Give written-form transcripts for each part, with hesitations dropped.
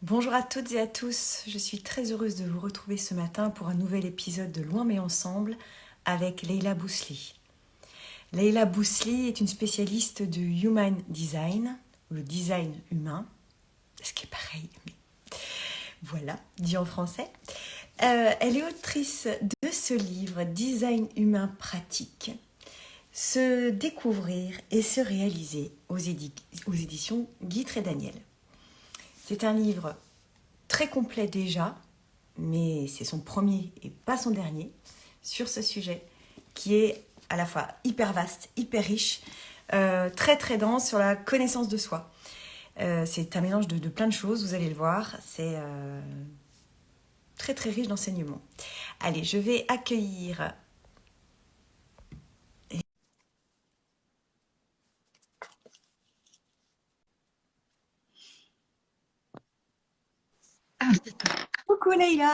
Bonjour à toutes et à tous, je suis très heureuse de vous retrouver ce matin pour un nouvel épisode de Loin mais ensemble avec Leila Bousli. Leila Bousli est une spécialiste de Human Design, ou le design humain, ce qui est pareil, mais voilà, dit en français. Elle est autrice de ce livre Design humain pratique, se découvrir et se réaliser aux éditions Guitre et Daniel. C'est un livre très complet déjà, mais c'est son premier et pas son dernier sur ce sujet qui est à la fois hyper vaste, hyper riche, très très dense sur la connaissance de soi. C'est un mélange de plein de choses, vous allez le voir, c'est très très riche d'enseignements. Allez, je vais accueillir... Coucou Leïla.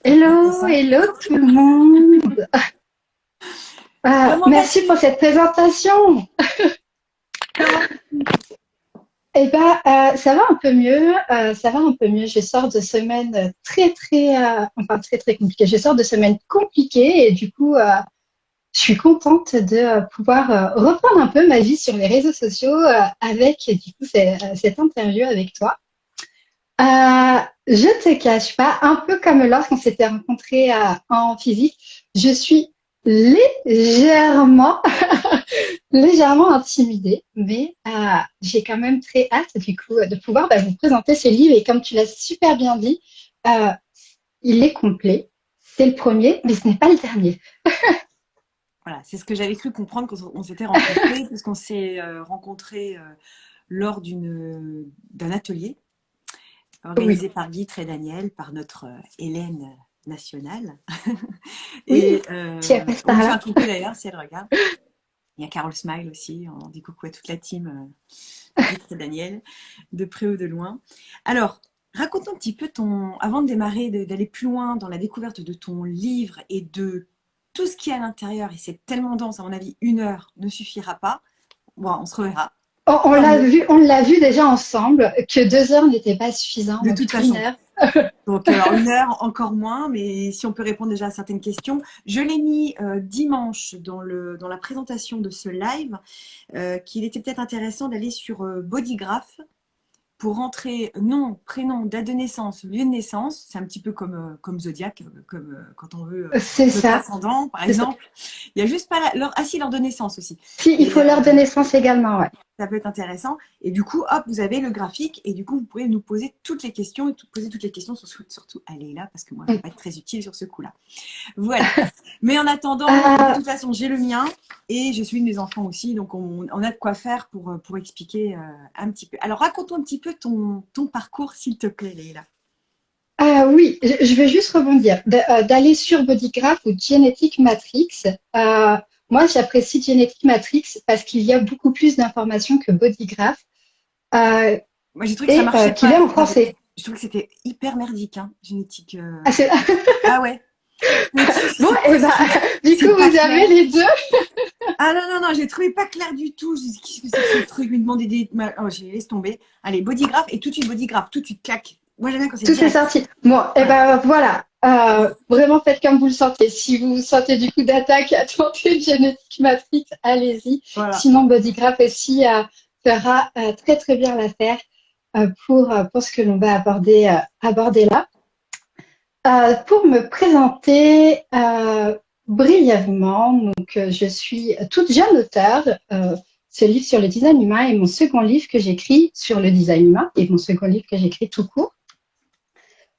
Hello, hello tout le monde. Comment Merci vas-tu? pour cette présentation. Comment... Ça va un peu mieux. Ça va un peu mieux. Je sors de semaines très très compliquées. Je sors de semaines compliquées et du coup, je suis contente de pouvoir reprendre un peu ma vie sur les réseaux sociaux avec du coup cette interview avec toi. Je te cache pas, un peu comme lorsqu'on s'était rencontrés en physique, je suis légèrement, légèrement intimidée, mais j'ai quand même très hâte du coup de pouvoir vous présenter ce livre. Et comme tu l'as super bien dit, euh, il est complet. C'est le premier, mais ce n'est pas le dernier. Voilà, c'est ce que j'avais cru comprendre quand on s'était rencontrés, puisqu'on s'est rencontrés lors d'un atelier Oui, organisé par Guy et Daniel, par notre Hélène nationale. oui, Et qui est on lui fait là. un coucou d'ailleurs si elle regarde. Il y a Carole Smile aussi, on dit coucou à toute la team Guy et Daniel, de près ou de loin. Alors, raconte un petit peu avant de démarrer, d'aller plus loin dans la découverte de ton livre et de tout ce qu'il y a à l'intérieur, et c'est tellement dense, à mon avis, 1 heure ne suffira pas. Bon, on se reverra. Tant mieux, On l'a vu déjà ensemble que 2 heures n'étaient pas suffisantes, de donc toute une façon. heure. Donc, alors 1 heure, encore moins, mais si on peut répondre déjà à certaines questions. Je l'ai mis dimanche dans la présentation de ce live, qu'il était peut-être intéressant d'aller sur Bodygraph pour rentrer nom, prénom, date de naissance, lieu de naissance. C'est un petit peu comme Zodiac, comme quand on veut C'est notre ça, ascendant, par c'est ça. exemple. Il y a juste pas si, l'heure de naissance aussi. Si, il Et faut l'heure de naissance également, ouais. ça peut être intéressant. Et du coup, hop, vous avez le graphique et du coup, vous pouvez nous poser toutes les questions et poser toutes les questions, surtout à Leïla, parce que moi, je ne vais pas être très utile sur ce coup-là. Voilà. Mais en attendant, de Euh, toute façon, j'ai le mien et je suis une des enfants aussi, donc on a de quoi faire pour expliquer un petit peu. Alors, raconte-nous un petit peu ton parcours, s'il te plaît, Leïla. oui, je vais juste rebondir. D'aller sur Bodygraph ou Genetic Matrix. Euh, Moi, j'apprécie Genetic Matrix parce qu'il y a beaucoup plus d'informations que Bodygraph euh, Moi, j'ai trouvé que ça et marchait qu'il pas. est en Enfin, français. je trouve que c'était hyper merdique, hein, génétique. Ah, Ah ouais. Mais bon, c'est quoi et ben, ce truc? du coup, C'est pas vous clair. avez les deux. Ah non, non, non, j'ai trouvé pas clair du tout. J'ai dit, qu'est-ce que c'est que ce truc? Me demander des. Oh, j'ai laissé tomber. Allez, bodygraph et tout de suite bodygraph, tout de suite, clac. Moi, j'aime bien quand c'est Tout est direct. sorti. Bon, et Voilà. ben voilà. Vraiment faites comme vous le sentez. Si vous sentez du coup d'attaque à tenter Genetic Matrix, allez-y. Voilà. Sinon, Bodygraph aussi fera très très bien l'affaire pour ce que l'on va aborder là. Pour me présenter brièvement, je suis toute jeune auteure. Ce livre sur le design humain est mon second livre que j'écris sur le design humain et mon second livre que j'écris tout court.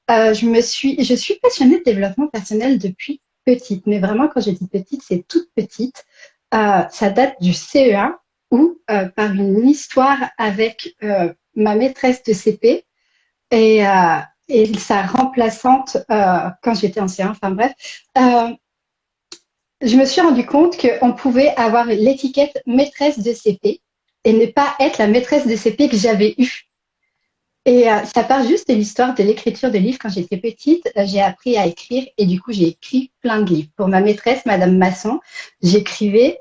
Je suis passionnée de développement personnel depuis petite, mais vraiment quand je dis petite, c'est toute petite. Ça date du CE1 où, par une histoire avec ma maîtresse de CP et sa remplaçante quand j'étais en C1, enfin bref, euh, je me suis rendu compte qu'on pouvait avoir l'étiquette maîtresse de CP et ne pas être la maîtresse de CP que j'avais eue. Et ça part juste de l'histoire de l'écriture de livres. Quand j'étais petite, j'ai appris à écrire et du coup, j'ai écrit plein de livres. Pour ma maîtresse, Madame Masson, j'écrivais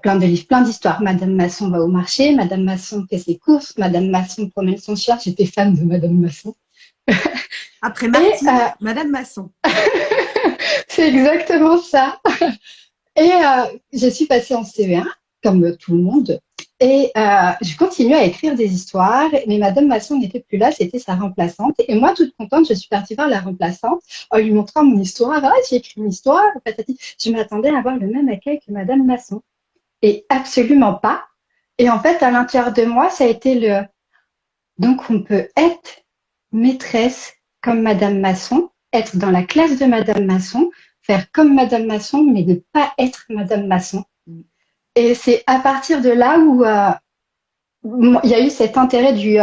plein de livres, plein d'histoires. Madame Masson va au marché, Madame Masson fait ses courses, Madame Masson promène son chien. J'étais fan de Madame Masson. Après Et Martine, Madame Masson. c'est exactement ça. Et je suis passée en CE1, comme tout le monde. Et je continue à écrire des histoires, mais Madame Masson n'était plus là, c'était sa remplaçante. Et moi, toute contente, je suis partie voir la remplaçante en lui montrant mon histoire. Ah, j'ai écrit une histoire, patati. Je m'attendais à avoir le même accueil que Madame Masson. Et absolument pas. Et en fait, à l'intérieur de moi, ça a été le... Donc, on peut être maîtresse comme Madame Masson, être dans la classe de Madame Masson, faire comme Madame Masson, mais ne pas être Madame Masson. Et c'est à partir de là où il y a eu cet intérêt du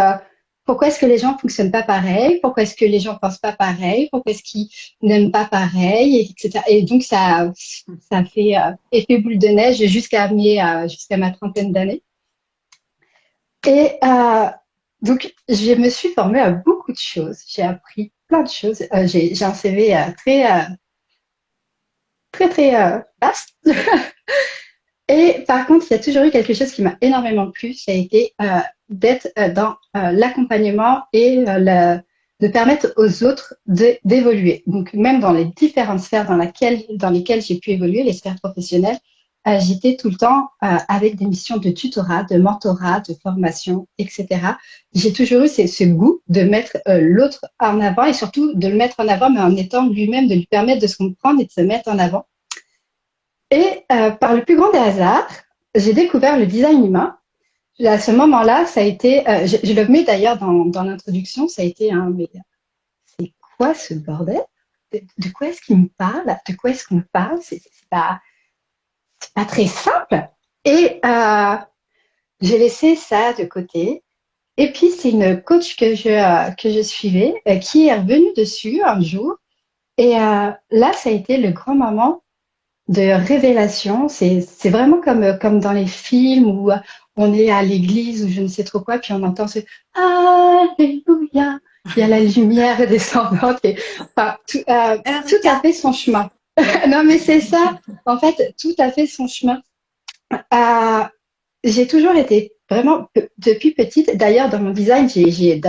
pourquoi est-ce que les gens fonctionnent pas pareil, pourquoi est-ce que les gens pensent pas pareil, pourquoi est-ce qu'ils n'aiment pas pareil, etc. Et donc ça fait effet boule de neige jusqu'à ma trentaine d'années. Et donc je me suis formée à beaucoup de choses, j'ai appris plein de choses. J'ai un CV très vaste. Et par contre, il y a toujours eu quelque chose qui m'a énormément plu, ça a été d'être dans l'accompagnement et de permettre aux autres d'évoluer. Donc, même dans les différentes sphères dans lesquelles j'ai pu évoluer, les sphères professionnelles, j'étais tout le temps avec des missions de tutorat, de mentorat, de formation, etc. J'ai toujours eu ce goût de mettre l'autre en avant et surtout de le mettre en avant, mais en étant lui-même, de lui permettre de se comprendre et de se mettre en avant. Et par le plus grand des hasards, j'ai découvert le design humain. À ce moment-là, ça a été, je le mets d'ailleurs dans l'introduction, ça a été un, mais c'est quoi ce bordel? De quoi est-ce qu'il me parle? De quoi est-ce qu'on parle? C'est pas très simple. Et j'ai laissé ça de côté. Et puis, c'est une coach que je suivais qui est revenue dessus un jour. Et là, ça a été le grand moment de révélation. C'est vraiment comme dans les films où on est à l'église ou je ne sais trop quoi, puis on entend ce Alléluia. Il y a la lumière descendante et enfin, tout a fait son chemin. Non, mais c'est ça. En fait, tout a fait son chemin. Euh, j'ai toujours été vraiment, depuis petite, d'ailleurs dans mon design, j'ai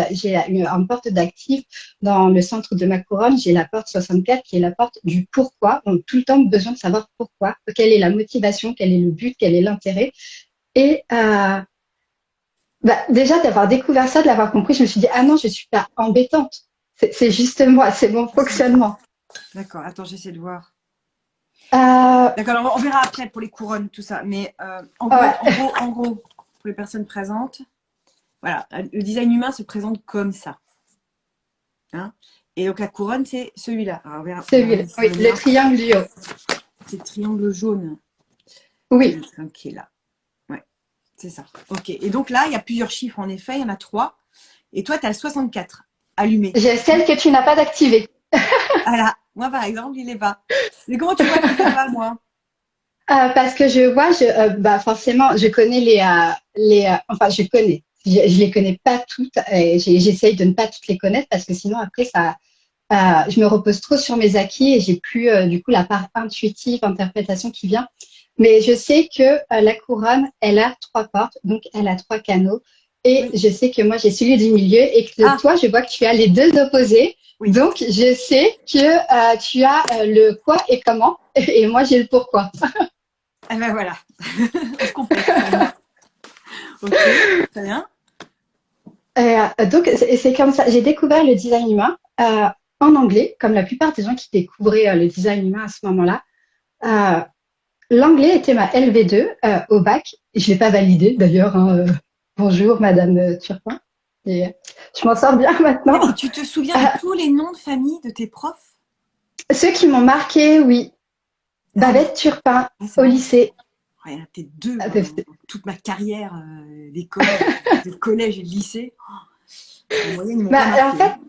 une porte d'actif dans le centre de ma couronne, j'ai la porte 64 qui est la porte du pourquoi. Donc tout le temps besoin de savoir pourquoi, quelle est la motivation, quel est le but, quel est l'intérêt. Et déjà d'avoir découvert ça, de l'avoir compris, je me suis dit, ah non, je suis pas embêtante. C'est juste moi, c'est mon fonctionnement. D'accord, attends, j'essaie de voir. Euh, D'accord, on verra après pour les couronnes, tout ça. Mais ouais. en gros, pour les personnes présentes, voilà, le design humain se présente comme ça. Hein, et donc la couronne, c'est celui-là. Alors, on verra Oui, le triangle du haut. c'est le triangle jaune. Oui. Qui est là. Ouais, c'est ça. Ok. Et donc là, il y a plusieurs chiffres en effet, il y en a 3. Et toi, tu as le 64 allumé. J'ai celle que tu n'as pas d'activée. Voilà. Moi, par exemple, il n'est pas. Mais comment tu vois qu'il n'est pas, moi? Parce que je vois, forcément, je connais enfin, je connais. Je les connais pas toutes. Et j'essaye de ne pas toutes les connaître parce que sinon après je me repose trop sur mes acquis et j'ai plus du coup la part intuitive, interprétation qui vient. Mais je sais que la couronne, elle a 3 portes, donc elle a 3 canaux. Et Oui. je sais que moi j'ai celui du milieu et que toi, je vois que tu as les deux opposés. Oui. Donc je sais que tu as le quoi et comment, et moi j'ai le pourquoi. Ah ben voilà. On se complète. Ok, très bien. Donc, c'est comme ça. J'ai découvert le design humain en anglais, comme la plupart des gens qui découvraient le design humain à ce moment-là. Euh, L'anglais était ma LV2 au bac. Et je l'ai pas validé d'ailleurs. Hein, bonjour, Madame Turpin. Et je m'en sors bien maintenant. Et tu te souviens de tous les noms de famille de tes profs? Ceux qui m'ont marqué, oui. Ah oui. Babette Turpin au Bon. lycée. Il y en a peut-être 2 dans toute ma carrière d'école, de collège et de lycée. En moyenne, ils m'ont pas En marqué.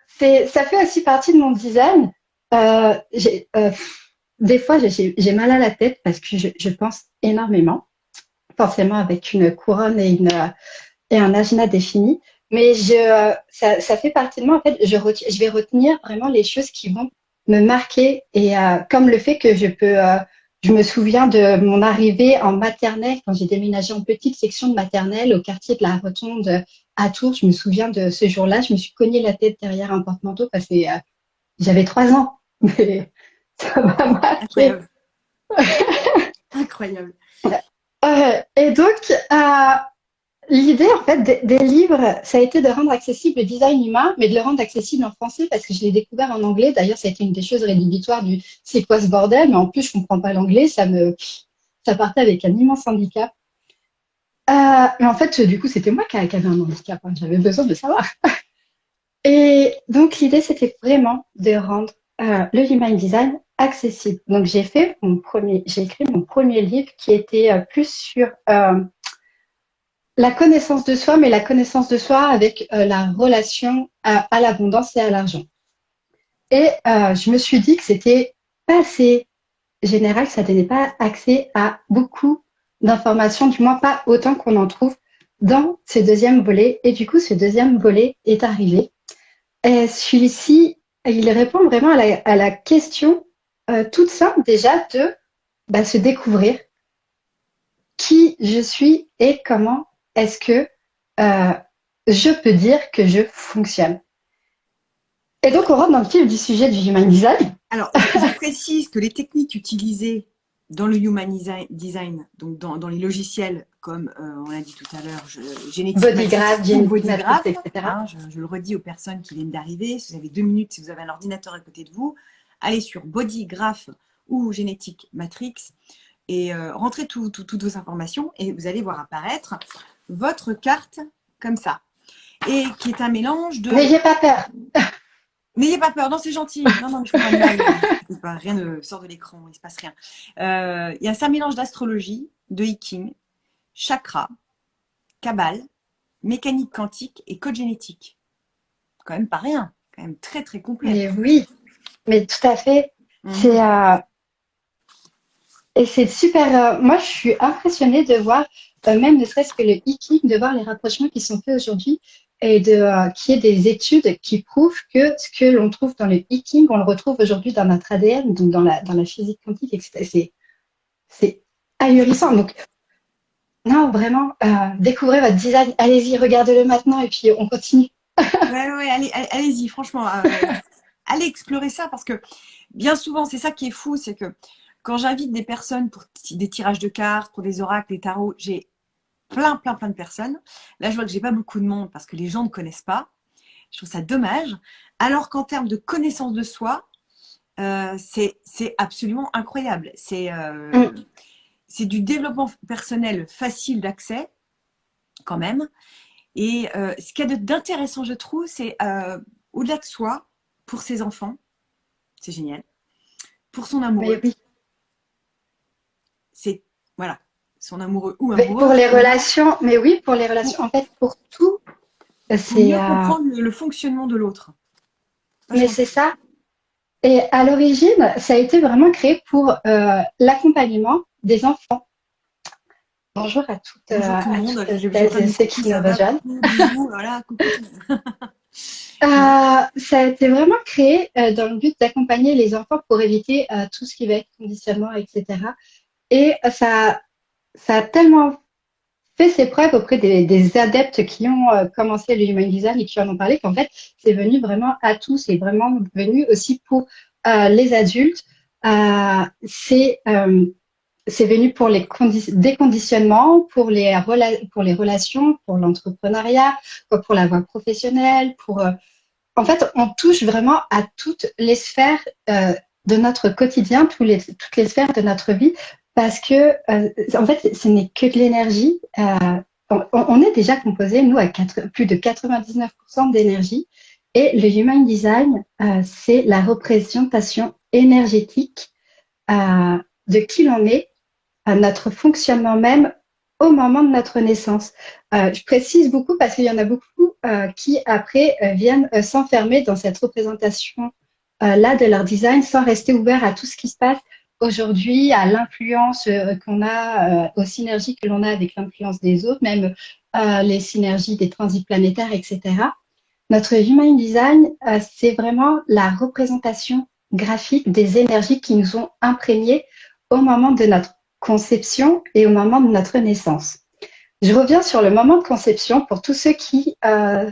fait, ça fait aussi partie de mon design. Des fois, j'ai mal à la tête parce que je pense énormément, forcément avec une couronne et un agenda défini. Mais ça fait partie de moi. En fait, je vais retenir vraiment les choses qui vont me marquer et comme le fait que je peux Je me souviens de mon arrivée en maternelle quand j'ai déménagé en petite section de maternelle au quartier de la Rotonde à Tours. Je me souviens de ce jour-là. Je me suis cogné la tête derrière un porte-manteau parce que j'avais 3 ans. Mais ça m'a marqué. Incroyable. Incroyable. Et donc, l'idée, en fait, des livres, ça a été de rendre accessible le design humain, mais de le rendre accessible en français parce que je l'ai découvert en anglais. D'ailleurs, ça a été une des choses rédhibitoires du c'est quoi ce bordel, mais en plus, je comprends pas l'anglais, ça partait avec un immense handicap. Mais en fait, du coup, c'était moi qui avait un handicap, hein, j'avais besoin de savoir. Et donc, l'idée, c'était vraiment de rendre le human design accessible. Donc, j'ai écrit mon premier livre qui était plus sur la connaissance de soi, mais la connaissance de soi avec la relation à l'abondance et à l'argent. Et je me suis dit que c'était pas assez général, que ça donnait pas accès à beaucoup d'informations, du moins pas autant qu'on en trouve dans ce deuxième volet. Et du coup, ce deuxième volet est arrivé. Et celui-ci, il répond vraiment à la question toute simple déjà de se découvrir qui je suis et comment est-ce que euh, je peux dire que je fonctionne. Et donc, on rentre dans le vif du sujet du human design. Alors, je précise que les techniques utilisées dans le human design, donc dans les logiciels comme on l'a dit tout à l'heure, Génétique Bodygraph, Matrix ou Genetic Matrix, Bodygraph, etc. hein, je le redis aux personnes qui viennent d'arriver, si vous avez 2 minutes, si vous avez un ordinateur à côté de vous, allez sur Bodygraph ou Génétique Matrix et rentrez toutes vos informations et vous allez voir apparaître votre carte comme ça. Et qui est un mélange de... N'ayez pas peur. N'ayez pas peur, non, c'est gentil. Non, non, il ne faut pas mal. Rien ne sort de l'écran, il ne se passe rien. C'est un mélange d'astrologie, de hiking, chakra, cabale, mécanique quantique et code génétique. Quand même pas rien, quand même très très complet. Mais oui, mais tout à fait. C'est et c'est super. Moi, je suis impressionnée de voir, même ne serait-ce que le hiking, de voir les rapprochements qui sont faits aujourd'hui et qu'il y ait des études qui prouvent que ce que l'on trouve dans le hiking, on le retrouve aujourd'hui dans notre ADN, donc dans la physique quantique, etc. C'est ahurissant. Donc, non, vraiment, découvrez votre design. Allez-y, regardez-le maintenant et puis on continue. Ouais, allez-y, franchement, allez explorer ça parce que bien souvent, c'est ça qui est fou, c'est que quand j'invite des personnes pour des tirages de cartes, pour des oracles, des tarots, j'ai plein de personnes. Là, je vois que j'ai pas beaucoup de monde parce que les gens ne connaissent pas. Je trouve ça dommage. Alors qu'en termes de connaissance de soi, c'est absolument incroyable. C'est du développement personnel facile d'accès, quand même. Et ce qu'il y a d'intéressant, je trouve, c'est au-delà de soi, pour ses enfants, c'est génial. Pour son amoureux, Mais oui. c'est, voilà, son amoureux ou Mais pour amoureuse. les relations, mais oui, pour les relations, en fait, pour tout, Pour c'est mieux comprendre le fonctionnement de l'autre. mais Vachement c'est plus. ça. Et à l'origine, ça a été vraiment créé pour l'accompagnement des enfants. Bonjour Bonjour tout le à monde, toutes j'ai celles pas et dit ceux coucou, qui nous ça va, rejoignent. coucou, bisous, voilà, coucou tout le monde. Ça a été vraiment créé dans le but d'accompagner les enfants pour éviter tout ce qui va être conditionnement, etc. Et ça a tellement fait ses preuves auprès des adeptes qui ont commencé le human design et qui en ont parlé, qu'en fait, c'est venu vraiment à tous et vraiment venu aussi pour les adultes. C'est venu pour les déconditionnements, pour les relations, pour l'entrepreneuriat, pour la voie professionnelle, en fait, on touche vraiment à toutes les sphères de notre quotidien, toutes les sphères de notre vie, parce que, en fait, ce n'est que de l'énergie. On est déjà composé, nous, à plus de 99% d'énergie. Et le Human Design, c'est la représentation énergétique de qui l'on est, à notre fonctionnement même au moment de notre naissance. Je précise beaucoup parce qu'il y en a beaucoup qui après viennent s'enfermer dans cette représentation là de leur design sans rester ouvert à tout ce qui se passe aujourd'hui, à l'influence qu'on a, aux synergies que l'on a avec l'influence des autres, même les synergies des transits planétaires, etc. Notre Human Design, c'est vraiment la représentation graphique des énergies qui nous ont imprégnés au moment de notre conception et au moment de notre naissance. Je reviens sur le moment de conception pour tous ceux qui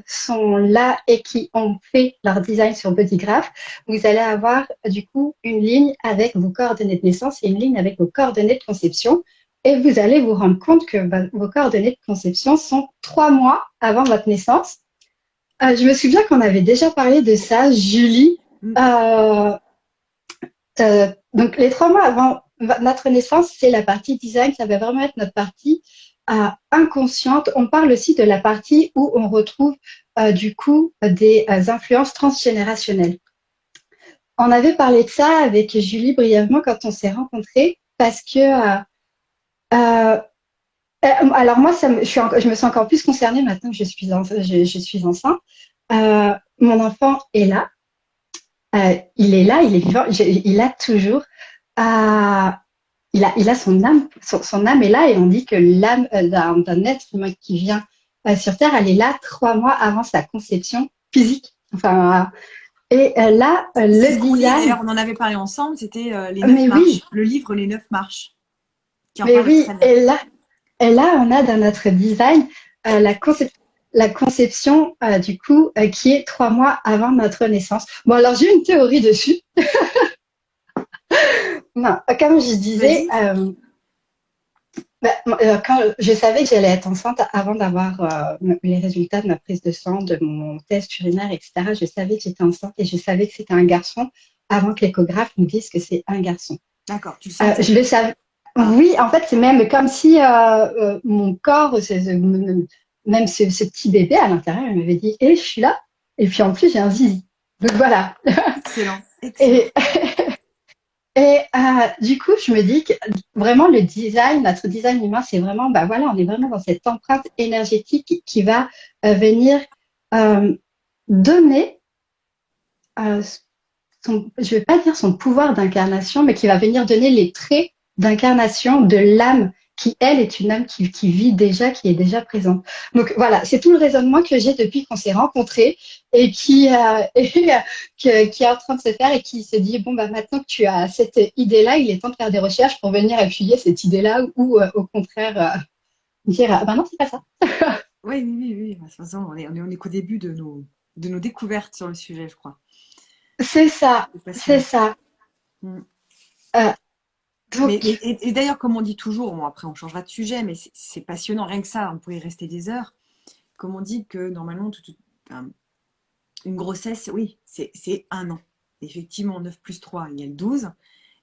sont là et qui ont fait leur design sur Bodygraph. Vous allez avoir du coup une ligne avec vos coordonnées de naissance et une ligne avec vos coordonnées de conception. Et vous allez vous rendre compte que vos coordonnées de conception sont 3 mois avant votre naissance. Je me souviens qu'on avait déjà parlé de ça, Julie. Donc, les 3 mois avant notre naissance, c'est la partie design. Ça va vraiment être notre partie inconsciente. On parle aussi de la partie où on retrouve du coup des influences transgénérationnelles. On avait parlé de ça avec Julie brièvement quand on s'est rencontrés parce que alors moi, je me sens encore plus concernée maintenant que je suis enceinte. Mon enfant est là. Il est là, il est vivant, il a toujours, il a son âme, son âme est là et on dit que l'âme d'un être humain qui vient sur Terre, elle est là 3 mois avant sa conception physique. Enfin, et là, le design. D'ailleurs, on en avait parlé ensemble, c'était les 9 Mais marches, oui, le livre Les 9 marches, qui en mais parle oui, très bien. et là, on a dans notre design la conception du coup qui est 3 mois avant notre naissance. Bon, alors j'ai une théorie dessus. Non, comme je disais, quand je savais que j'allais être enceinte avant d'avoir les résultats de ma prise de sang, de mon test urinaire, etc., je savais que j'étais enceinte et je savais que c'était un garçon avant que l'échographe nous dise que c'est un garçon. D'accord, tu le sentais. Je le savais. Oui, en fait, c'est même comme si mon corps, même ce petit bébé à l'intérieur, il m'avait dit, je suis là. Et puis en plus, j'ai un zizi. Donc voilà. Excellent, excellent. Et, du coup, je me dis que vraiment le design, notre design humain, c'est vraiment, bah voilà, on est vraiment dans cette empreinte énergétique qui va venir donner, je vais pas dire son pouvoir d'incarnation, mais qui va venir donner les traits d'incarnation de l'âme qui, elle, est une âme qui vit déjà, qui est déjà présente. Donc voilà, c'est tout le raisonnement que j'ai depuis qu'on s'est rencontrés et qui est en train de se faire et qui se dit, bon, bah maintenant que tu as cette idée-là, il est temps de faire des recherches pour venir appuyer cette idée-là ou au contraire dire, ah bah non, c'est pas ça. Oui, oui, oui, oui. De toute façon, on est qu'au début de nos découvertes sur le sujet, je crois. C'est ça, C'est c'est passionnant. ça. Mm. Euh, Mais, donc, et d'ailleurs, comme on dit toujours, bon, après on changera de sujet, mais c'est passionnant, rien que ça, on pourrait y rester des heures. Comme on dit que normalement, une grossesse, oui, c'est 1 an. Effectivement, 9 plus 3 égale 12.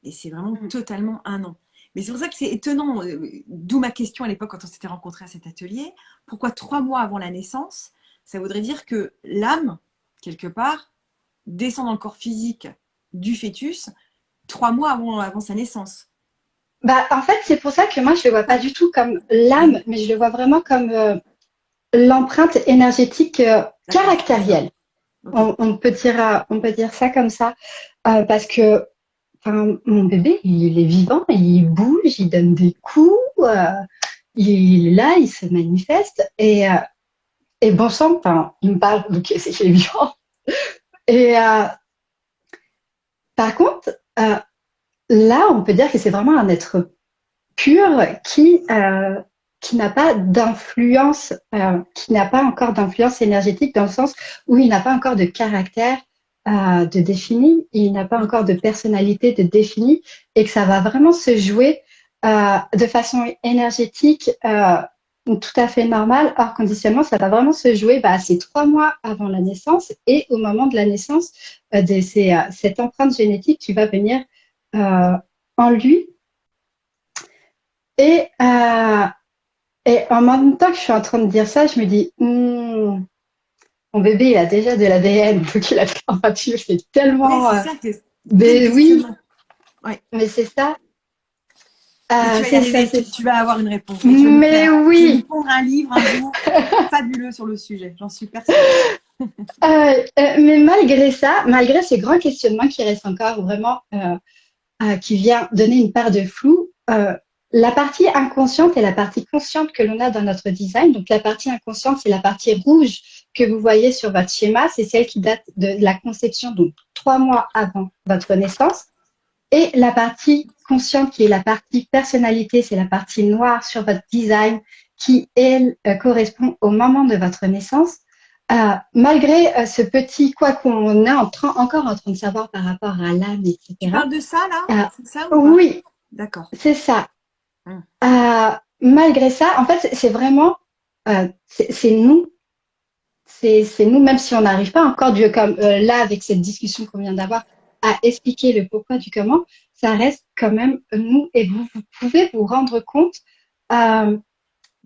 Et c'est vraiment totalement 1 an. Mais c'est pour ça que c'est étonnant, d'où ma question à l'époque quand on s'était rencontrés à cet atelier. Pourquoi 3 mois avant la naissance? Ça voudrait dire que l'âme, quelque part, descend dans le corps physique du fœtus 3 mois avant sa naissance. bah, en fait, c'est pour ça que moi, je le vois pas du tout comme l'âme, mais je le vois vraiment comme l'empreinte énergétique D'accord, c'est ça. caractérielle. Ok. On peut dire ça comme ça, parce que enfin, mon bébé, il est vivant, il bouge, il donne des coups, il est là, il se manifeste, et bon sang, enfin, il me parle, donc c'est qu'il est vivant. Et par contre, là, on peut dire que c'est vraiment un être pur qui n'a pas d'influence, qui n'a pas encore d'influence énergétique dans le sens où il n'a pas encore de caractère de défini, il n'a pas encore de personnalité de définie et que ça va vraiment se jouer de façon énergétique tout à fait normale, hors conditionnement, ça va vraiment se jouer ces 3 mois avant la naissance et au moment de la naissance, cette empreinte génétique qui va venir en lui et, en même temps que je suis en train de dire ça, je me dis, mon bébé, il a déjà de l'ADN, donc il a enfin, c'est Oui, tellement. c'est ça qui est plein de Mais oui, questionnements. Ouais. mais c'est ça. Mais tu vas y C'est ça, arriver, c'est tu vas avoir une réponse et Mais tu vas nous oui, pondre un livre un jour fabuleux sur le sujet, j'en suis persuadée. mais malgré ça, malgré ce grand questionnement qui reste encore vraiment, qui vient donner une part de flou, la partie inconsciente et la partie consciente que l'on a dans notre design. Donc la partie inconsciente, c'est la partie rouge que vous voyez sur votre schéma, c'est celle qui date de la conception, donc 3 mois avant votre naissance. Et la partie consciente, qui est la partie personnalité, c'est la partie noire sur votre design, qui, elle, correspond au moment de votre naissance. Malgré ce petit quoi qu'on est encore en train de savoir par rapport à l'âme, Tu etc. parles de ça, là? Euh, C'est ça ou pas? oui, D'accord. c'est ça. Hum. Malgré ça, en fait, c'est vraiment, c'est nous, c'est nous, même si on n'arrive pas encore, Dieu, comme là, avec cette discussion qu'on vient d'avoir, à expliquer le pourquoi du comment, ça reste quand même nous et vous pouvez vous rendre compte euh,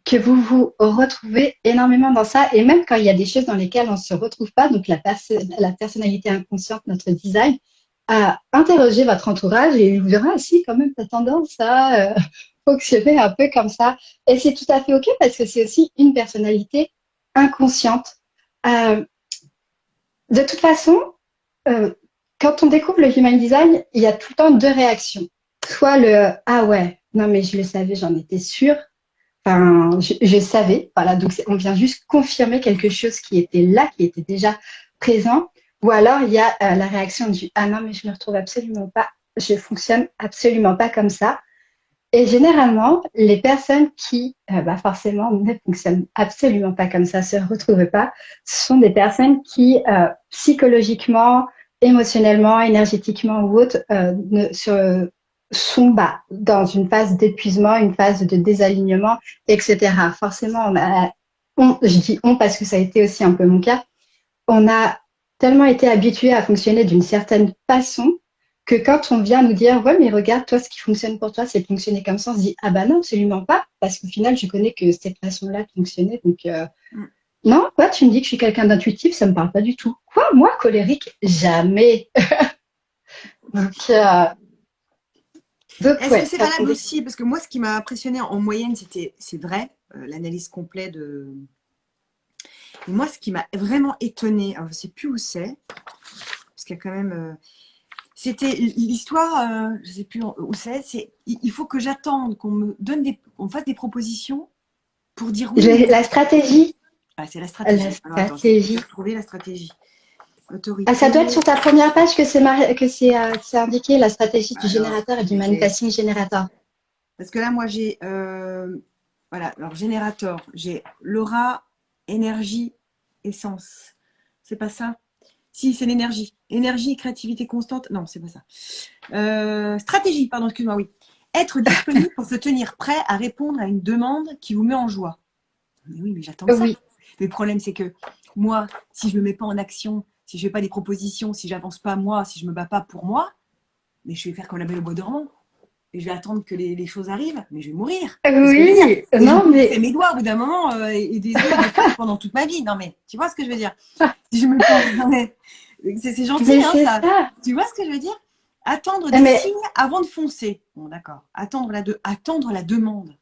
que vous vous retrouvez énormément dans ça. Et même quand il y a des choses dans lesquelles on ne se retrouve pas, donc la personnalité inconsciente, notre design, à interroger votre entourage et il vous dira, ah, si, quand même, tu as tendance à fonctionner un peu comme ça. Et c'est tout à fait OK parce que c'est aussi une personnalité inconsciente. Euh, de toute façon, euh, quand on découvre le human design, il y a tout le temps deux réactions. Soit le ah ouais, non mais je le savais, j'en étais sûre. Enfin, je savais. Voilà, donc on vient juste confirmer quelque chose qui était là, qui était déjà présent. Ou alors il y a la réaction du ah non mais je me retrouve absolument pas, je fonctionne absolument pas comme ça. Et généralement, les personnes qui, forcément, ne fonctionnent absolument pas comme ça, se retrouvent pas, ce sont des personnes qui, psychologiquement, émotionnellement, énergétiquement ou autre, sont dans une phase d'épuisement, une phase de désalignement, etc. Forcément, je dis on parce que ça a été aussi un peu mon cas, on a tellement été habitué à fonctionner d'une certaine façon que quand on vient nous dire, ouais, mais regarde, toi, ce qui fonctionne pour toi, c'est de fonctionner comme ça, on se dit, ah bah non, absolument pas, parce qu'au final, je connais que cette façon-là de fonctionner, donc Hum. non, quoi, tu me dis que je suis quelqu'un d'intuitif, ça me parle pas du tout. Quoi, moi, colérique, jamais. Donc, Est-ce que ouais, c'est quand on valable découvre. aussi? Parce que moi, ce qui m'a impressionné en moyenne, c'est vrai, l'analyse complète de. Et moi, ce qui m'a vraiment étonné, alors je ne sais plus où c'est, parce qu'il y a quand même. C'était l'histoire, je ne sais plus où c'est. Il faut que j'attende qu'on me donne qu'on fasse des propositions pour dire oui ou non. La stratégie, Ah, c'est la la stratégie. Alors attends, je vais stratégie. retrouver la stratégie. Ah, ça doit être Autorité. sur ta première page que c'est indiqué la stratégie du Alors, générateur et du j'ai. manifesting générateur. Parce que là, moi, j'ai. Voilà, alors générateur, j'ai l'aura, énergie, essence. C'est pas ça? Si, c'est l'énergie. Énergie, créativité constante. Non, c'est pas ça. Stratégie, pardon, excuse-moi, oui. Être disponible pour se tenir prêt à répondre à une demande qui vous met en joie. Mais oui, mais j'attends ça. Oui, Mais le problème, c'est que moi, si je ne me mets pas en action, si je ne fais pas des propositions, si j'avance pas moi, si je ne me bats pas pour moi, mais je vais faire comme la belle au bois dormant. Et je vais attendre que les choses arrivent, mais je vais mourir. C'est ce que je veux dire. oui, Et je vais non, bouffer mais mes doigts au bout d'un moment et des os et des fesses pendant toute ma vie. Non, mais tu vois ce que je veux dire? Si je me pense, non, mais c'est gentil, Mais hein, c'est ça. ça. Tu vois ce que je veux dire? Attendre des Mais, signes avant de foncer. Bon, d'accord. Attendre la demande.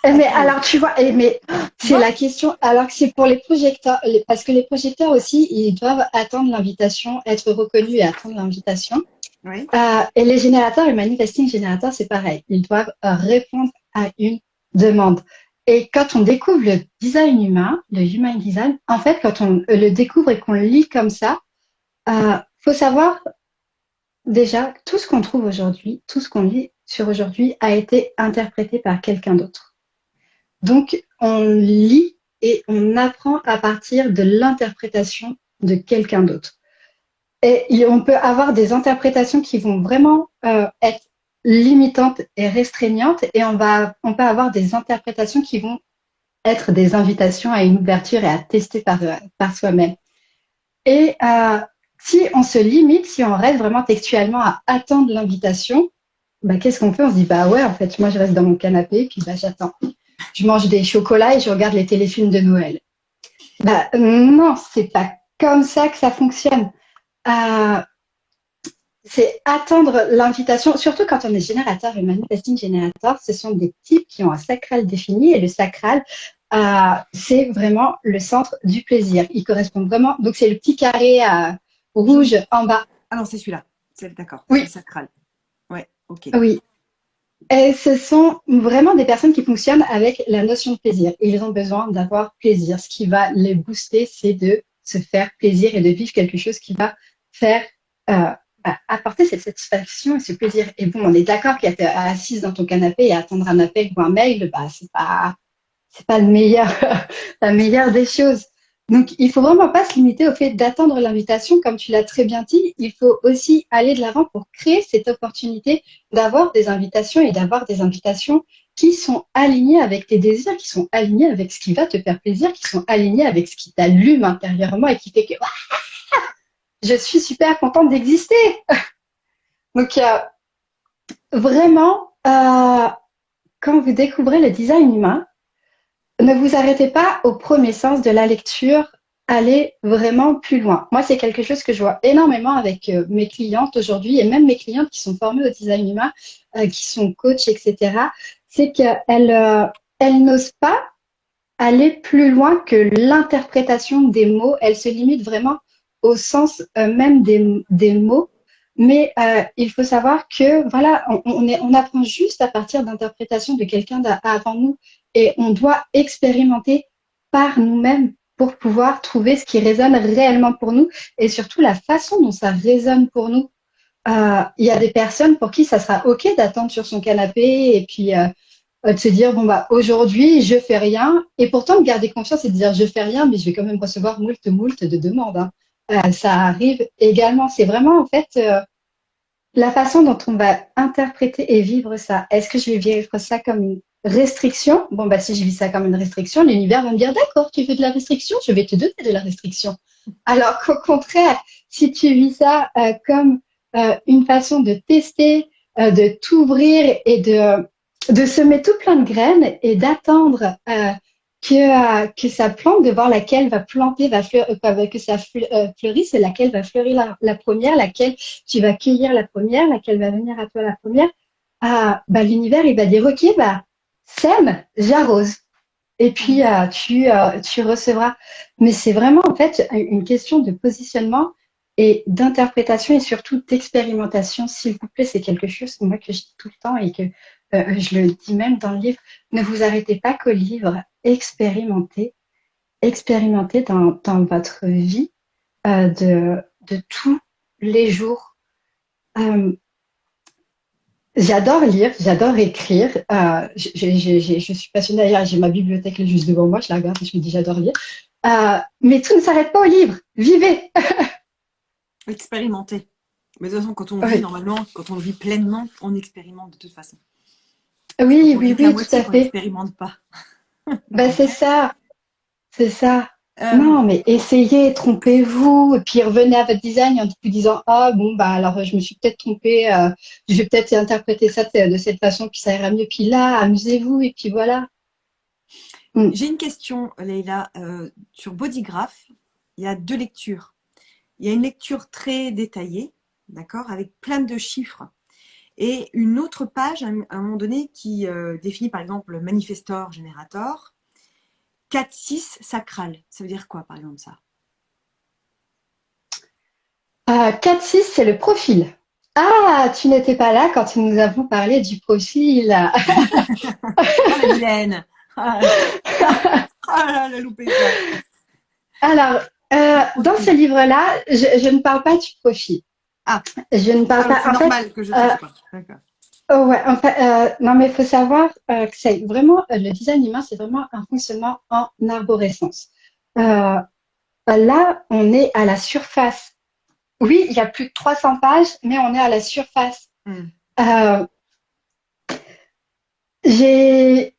mais Attendre. alors, tu vois, mais Tu c'est vois? la question. Alors que c'est pour les projecteurs, parce que les projecteurs aussi, ils doivent attendre l'invitation, être reconnus et attendre l'invitation. Oui. Et les générateurs et manifesting générateurs, c'est pareil. Ils doivent répondre à une demande. Et quand on découvre le design humain, le human design, en fait, quand on le découvre et qu'on le lit comme ça, faut savoir déjà, tout ce qu'on trouve aujourd'hui, tout ce qu'on lit sur aujourd'hui a été interprété par quelqu'un d'autre. Donc, on lit et on apprend à partir de l'interprétation de quelqu'un d'autre. Et on peut avoir des interprétations qui vont vraiment être limitantes et restreignantes, et on peut avoir des interprétations qui vont être des invitations à une ouverture et à tester par soi-même. Et si on se limite, si on reste vraiment textuellement à attendre l'invitation, bah, qu'est-ce qu'on fait? On se dit, bah ouais, en fait, moi, je reste dans mon canapé, puis bah, j'attends. Je mange des chocolats et je regarde les téléfilms de Noël. Bah non, c'est pas comme ça que ça fonctionne. Euh, c'est attendre l'invitation, surtout quand on est générateur et manifesting générateur, ce sont des types qui ont un sacral défini et le sacral, c'est vraiment le centre du plaisir. Il correspond vraiment, donc c'est le petit carré Je... rouge en bas. Ah non, c'est celui-là. C'est d'accord. C'est le Oui, sacral. Ouais, ok. oui. Et ce sont vraiment des personnes qui fonctionnent avec la notion de plaisir. Ils ont besoin d'avoir plaisir. Ce qui va les booster, c'est de se faire plaisir et de vivre quelque chose qui va faire apporter cette satisfaction et ce plaisir. Et bon, on est d'accord qu'être assise dans ton canapé et attendre un appel ou un mail, c'est pas le meilleur, la meilleure des choses. Donc, il faut vraiment pas se limiter au fait d'attendre l'invitation, comme tu l'as très bien dit. Il faut aussi aller de l'avant pour créer cette opportunité d'avoir des invitations et d'avoir des invitations qui sont alignées avec tes désirs, qui sont alignées avec ce qui va te faire plaisir, qui sont alignées avec ce qui t'allume intérieurement et qui fait que je suis super contente d'exister. Donc, vraiment, quand vous découvrez le design humain, ne vous arrêtez pas au premier sens de la lecture, allez vraiment plus loin. Moi, c'est quelque chose que je vois énormément avec mes clientes aujourd'hui et même mes clientes qui sont formées au design humain, qui sont coachs, etc. C'est qu'elles n'osent pas aller plus loin que l'interprétation des mots. Elles se limitent vraiment au sens même des mots. Mais il faut savoir que voilà, on apprend juste à partir d'interprétations de quelqu'un avant nous et on doit expérimenter par nous-mêmes pour pouvoir trouver ce qui résonne réellement pour nous et surtout la façon dont ça résonne pour nous. Il y a des personnes pour qui ça sera OK d'attendre sur son canapé et puis de se dire bon bah aujourd'hui je fais rien et pourtant de garder confiance et de dire je fais rien mais je vais quand même recevoir moult de demandes. Hein. Ça arrive également. C'est vraiment en fait la façon dont on va interpréter et vivre ça. Est-ce que je vais vivre ça comme une restriction? Bon, bah, si je vis ça comme une restriction, l'univers va me dire, d'accord, tu veux de la restriction, je vais te donner de la restriction. Alors qu'au contraire, si tu vis ça comme une façon de tester, de t'ouvrir et de semer tout plein de graines et d'attendre que sa plante, de voir laquelle va planter, que ça fleurisse et laquelle va fleurir la première, laquelle tu vas cueillir la première, laquelle va venir à toi la première. Bah, l'univers, il va dire, OK, bah, sème, j'arrose. Et puis, tu recevras. Mais c'est vraiment, en fait, une question de positionnement et d'interprétation et surtout d'expérimentation. S'il vous plaît, c'est quelque chose, moi, que je dis tout le temps et que je le dis même dans le livre. Ne vous arrêtez pas qu'au livre. Expérimentez. Expérimentez dans votre vie de tous les jours. Euh, J'adore lire, j'adore écrire. Je suis passionnée d'ailleurs, j'ai ma bibliothèque là, juste devant moi, je la regarde et je me dis j'adore lire. Mais tout ne s'arrête pas au livre. Vivez. Expérimenter. Mais de toute façon, quand on vit Oui, normalement, quand on vit pleinement, on expérimente de toute façon. C'est quand oui, on oui, vit qu'à oui, tout moitié à qu'on fait. n'expérimente pas. Au Ben, c'est contraire. ça, c'est ça. Euh, Non, mais essayez, trompez-vous, et puis revenez à votre design en vous disant, ah bon, bah alors je me suis peut-être trompée, je vais peut-être interpréter ça de cette façon, puis ça ira mieux. Puis là, amusez-vous, et puis voilà. Mm. J'ai une question, Leïla. Sur Bodygraph, il y a 2 lectures. Il y a une lecture très détaillée, d'accord, avec plein de chiffres. Et une autre page, à un moment donné, qui définit par exemple manifestor, générateur, 4-6 sacral. Ça veut dire quoi, par exemple, ça? 4-6, c'est le profil. Ah, tu n'étais pas là quand nous avons parlé du profil. Ah, la vilaine! Ah, ah là, elle a loupé ça. Alors, Le dans ce profil. livre-là, je ne parle pas du profil. Ah, Je ne parle ah, donc pas. c'est En fait, normal que je ne sache pas. D'accord. oh ouais, non, mais il faut savoir que c'est vraiment le design humain, c'est vraiment un fonctionnement en arborescence. Euh, Là, on est à la surface. Oui, il y a plus de 300 pages, mais on est à la surface. Hmm. Euh, j'ai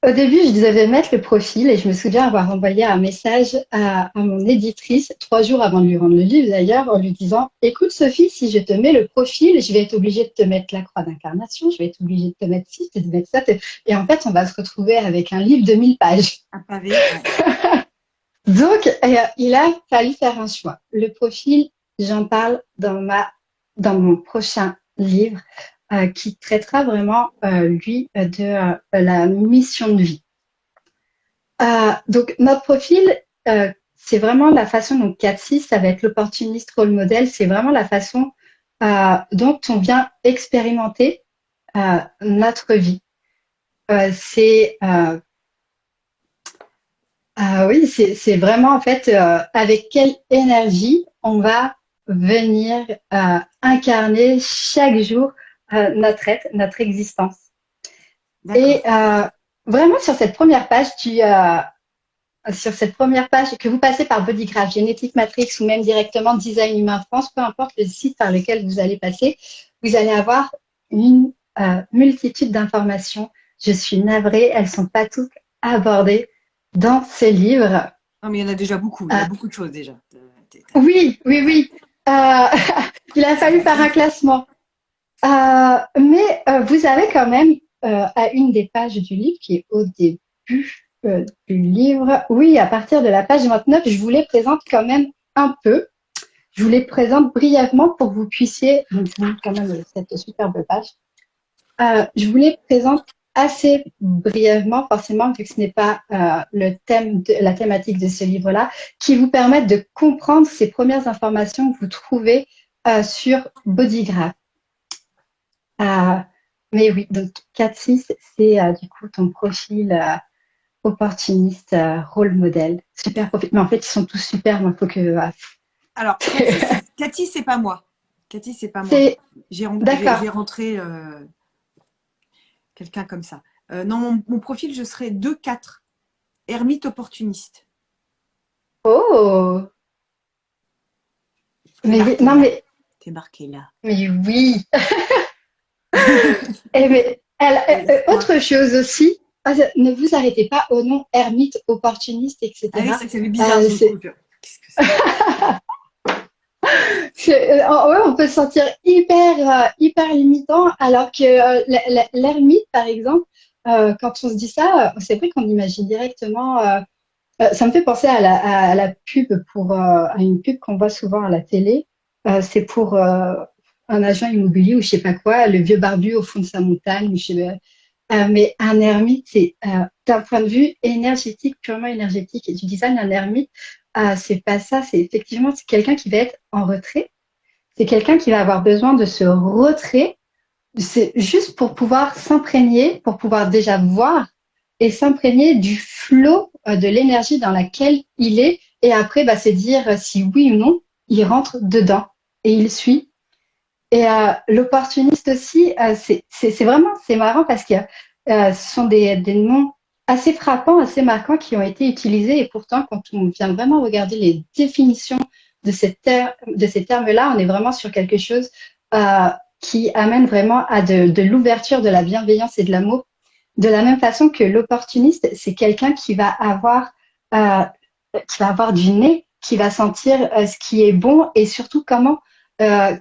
Au début, je devais mettre le profil et je me souviens avoir envoyé un message à mon éditrice 3 jours avant de lui rendre le livre d'ailleurs en lui disant écoute Sophie, si je te mets le profil, je vais être obligée de te mettre la croix d'incarnation, je vais être obligée de te mettre ci, de te mettre ça. Et en fait, on va se retrouver avec un livre de 1000 pages. Un pavé, ouais. Donc, il a fallu faire un choix. Le profil, j'en parle dans mon prochain livre qui traitera vraiment, lui, de la mission de vie. Donc, notre profil, c'est vraiment la façon dont 4-6, ça va être l'opportuniste role model, c'est vraiment la façon dont on vient expérimenter notre vie. C'est oui, c'est vraiment en fait avec quelle énergie on va venir incarner chaque jour notre existence. Et vraiment sur cette première page, sur cette première page, que vous passez par Bodygraph, Genetic Matrix ou même directement Design Humain France, peu importe le site par lequel vous allez passer, vous allez avoir une multitude d'informations. Je suis navrée, elles sont pas toutes abordées dans ce livre. Non, mais il y en a déjà beaucoup. Il y a beaucoup de choses déjà. Oui. Il a fallu faire un classement. Mais vous avez quand même à une des pages du livre qui est au début du livre. Oui, à partir de la page 29, je vous les présente quand même un peu. Je vous les présente brièvement pour que vous puissiez, je vous montre quand même cette superbe page. Je vous les présente assez brièvement, forcément, vu que ce n'est pas la thématique de ce livre-là, qui vous permettent de comprendre ces premières informations que vous trouvez sur Bodygraph. Mais oui, donc 4-6, c'est du coup ton profil opportuniste, rôle modèle. Super profil. Mais en fait, ils sont tous super, mais il faut que. Alors, Cathy, c'est pas moi. Cathy, c'est pas moi. J'ai rentré quelqu'un comme ça. Non, mon profil, je serais 2-4. Ermite opportuniste. Oh! Mais. T'es marqué là. Mais oui! Autre chose aussi, ne vous arrêtez pas au nom ermite, opportuniste, etc. Ah oui, ça fait bizarre. Qu'est-ce que c'est on peut se sentir hyper limitant, alors que l'ermite, par exemple, quand on se dit ça, c'est vrai qu'on imagine directement. Ça me fait penser à la pub à une pub qu'on voit souvent à la télé. C'est pour un agent immobilier ou je sais pas quoi, le vieux barbu au fond de sa montagne. Mais un ermite, c'est d'un point de vue énergétique, purement énergétique et du design, un ermite, c'est pas ça. C'est effectivement quelqu'un qui va être en retrait. C'est quelqu'un qui va avoir besoin de ce retrait. C'est juste pour pouvoir s'imprégner, pour pouvoir déjà voir et s'imprégner du flot de l'énergie dans laquelle il est. Et après, c'est dire si oui ou non, il rentre dedans et il suit. Et l'opportuniste aussi, c'est marrant parce que ce sont des noms assez frappants, assez marquants qui ont été utilisés. Et pourtant, quand on vient vraiment regarder les définitions de ces termes-là, on est vraiment sur quelque chose qui amène vraiment à de l'ouverture, de la bienveillance et de l'amour. De la même façon que l'opportuniste, c'est quelqu'un qui va avoir du nez, qui va sentir ce qui est bon et surtout comment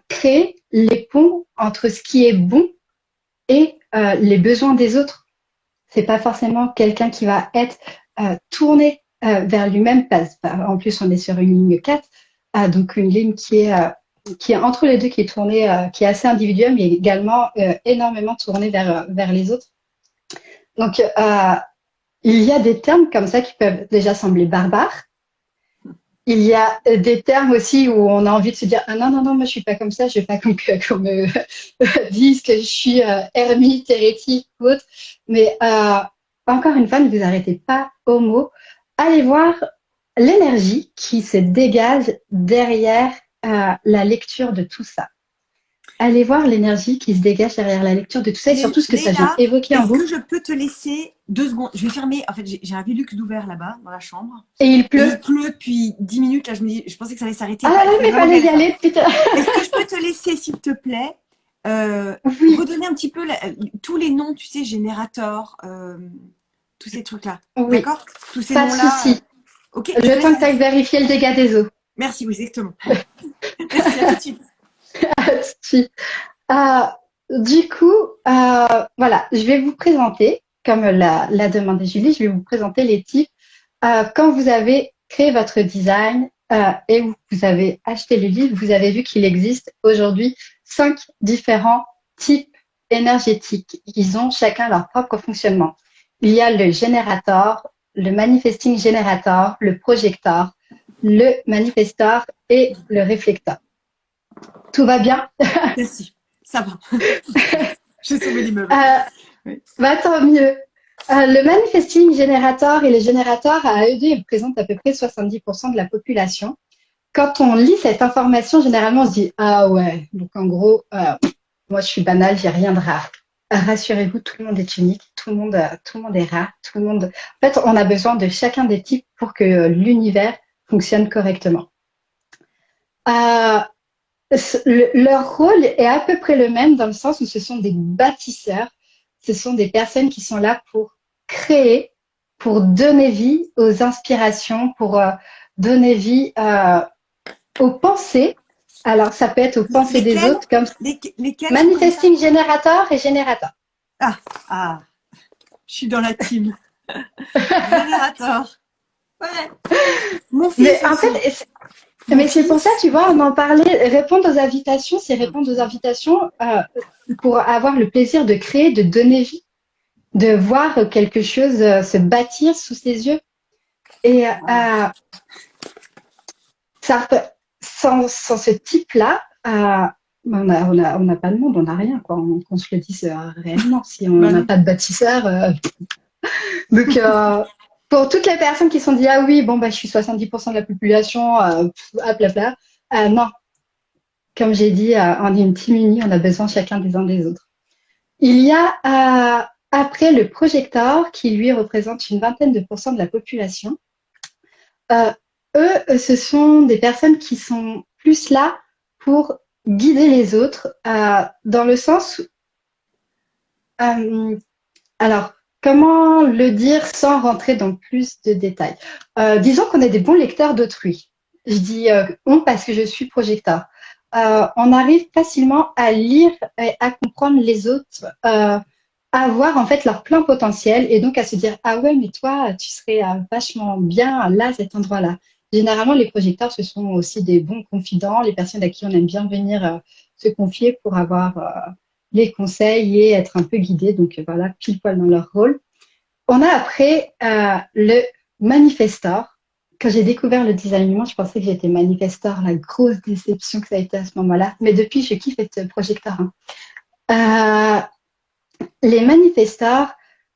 créer les ponts entre ce qui est bon et les besoins des autres. C'est pas forcément quelqu'un qui va être tourné vers lui-même. En plus, on est sur une ligne 4, donc une ligne qui est entre les deux, qui est tournée, qui est assez individuelle, mais également énormément tournée vers les autres. Donc, il y a des termes comme ça qui peuvent déjà sembler barbares. Il y a des termes aussi où on a envie de se dire ah non, moi je suis pas comme ça, je vais pas qu'on me dise que je suis ermite, hérétique ou autre. Mais encore une fois, ne vous arrêtez pas aux mots. Allez voir l'énergie qui se dégage derrière la lecture de tout ça. Allez voir l'énergie qui se dégage derrière la lecture de tout ça et surtout ce que ça vient évoquer en vous. Est-ce que je peux te laisser 2 secondes? Je vais fermer. En fait, j'ai un Velux d'ouvert là-bas dans la chambre. Et il pleut. Il pleut depuis 10 minutes. Là, je pensais que ça allait s'arrêter. Ah oui, mais fallait y aller, putain. Est-ce que je peux te laisser, s'il te plaît, redonner un petit peu tous les noms, tu sais, générateurs, tous ces trucs-là. Oui. D'accord? Tous ces pas noms-là. De souci. Ok. Le temps que tu ailles vérifier le dégât des eaux. Merci, oui, exactement. Merci, à tout de suite. À tout de suite. Du coup, voilà, je vais vous présenter, comme l'a demandé Julie, je vais vous présenter les types. Quand vous avez créé votre design et vous avez acheté le livre, vous avez vu qu'il existe aujourd'hui 5 différents types énergétiques. Ils ont chacun leur propre fonctionnement. Il y a le générateur, le manifesting générateur, le projecteur, le manifesteur et le réflecteur. Tout va bien? Merci, ça va. J'ai sauvé l'immeuble. Oui. Tant mieux. Le manifesting générateur et les générateurs à eux deux, ils représentent à peu près 70% de la population. quand on lit cette information, généralement, on se dit, ah ouais, donc en gros, moi je suis banale, j'ai rien de rare. Rassurez-vous, tout le monde est unique, tout le monde est rare, tout le monde. En fait, on a besoin de chacun des types pour que l'univers fonctionne correctement. Euh, leur rôle est à peu près le même dans le sens où ce sont des bâtisseurs, ce sont des personnes qui sont là pour créer, pour donner vie aux inspirations, pour donner vie aux pensées. Alors, ça peut être aux pensées des Lesquels, autres, comme lesquels sont comme ça? manifesting générateur et générateur. Ah, ah, je suis dans la team. Générateur. Ouais. Mon fils Mais en aussi. fait, Mon mais c'est pour ça, fils. tu vois, on en parlait, répondre aux invitations, c'est répondre aux invitations pour avoir le plaisir de créer, de donner vie, de voir quelque chose se bâtir sous ses yeux. Et Wow. ça, sans ce type-là, on n'a pas de monde, on n'a rien, quoi. Qu'on se le dise réellement. Si on Bah n'a non. pas de bâtisseur, donc, pour toutes les personnes qui se sont dit, ah oui, bon, bah, je suis 70% de la population, hop, là, là. Non, comme j'ai dit, on est une team unie, on a besoin chacun des uns des autres. Il y a après le projecteur qui lui représente une vingtaine de pourcents de la population. Euh, eux, ce sont des personnes qui sont plus là pour guider les autres, dans le sens, euh, alors, comment le dire sans rentrer dans plus de détails? Disons qu'on est des bons lecteurs d'autrui. Je dis on parce que je suis projecteur. On arrive facilement à lire et à comprendre les autres, à voir en fait leur plein potentiel et donc à se dire ah ouais mais toi tu serais vachement bien là à cet endroit-là. Généralement les projecteurs ce sont aussi des bons confidents, les personnes à qui on aime bien venir se confier pour avoir les conseils et être un peu guidé. Donc voilà, pile poil dans leur rôle. On a après le manifestor. Quand j'ai découvert le design humain, je pensais que j'étais manifestor, la grosse déception que ça a été à ce moment-là. Mais depuis, je kiffe être projecteur. Hein. Les manifestors,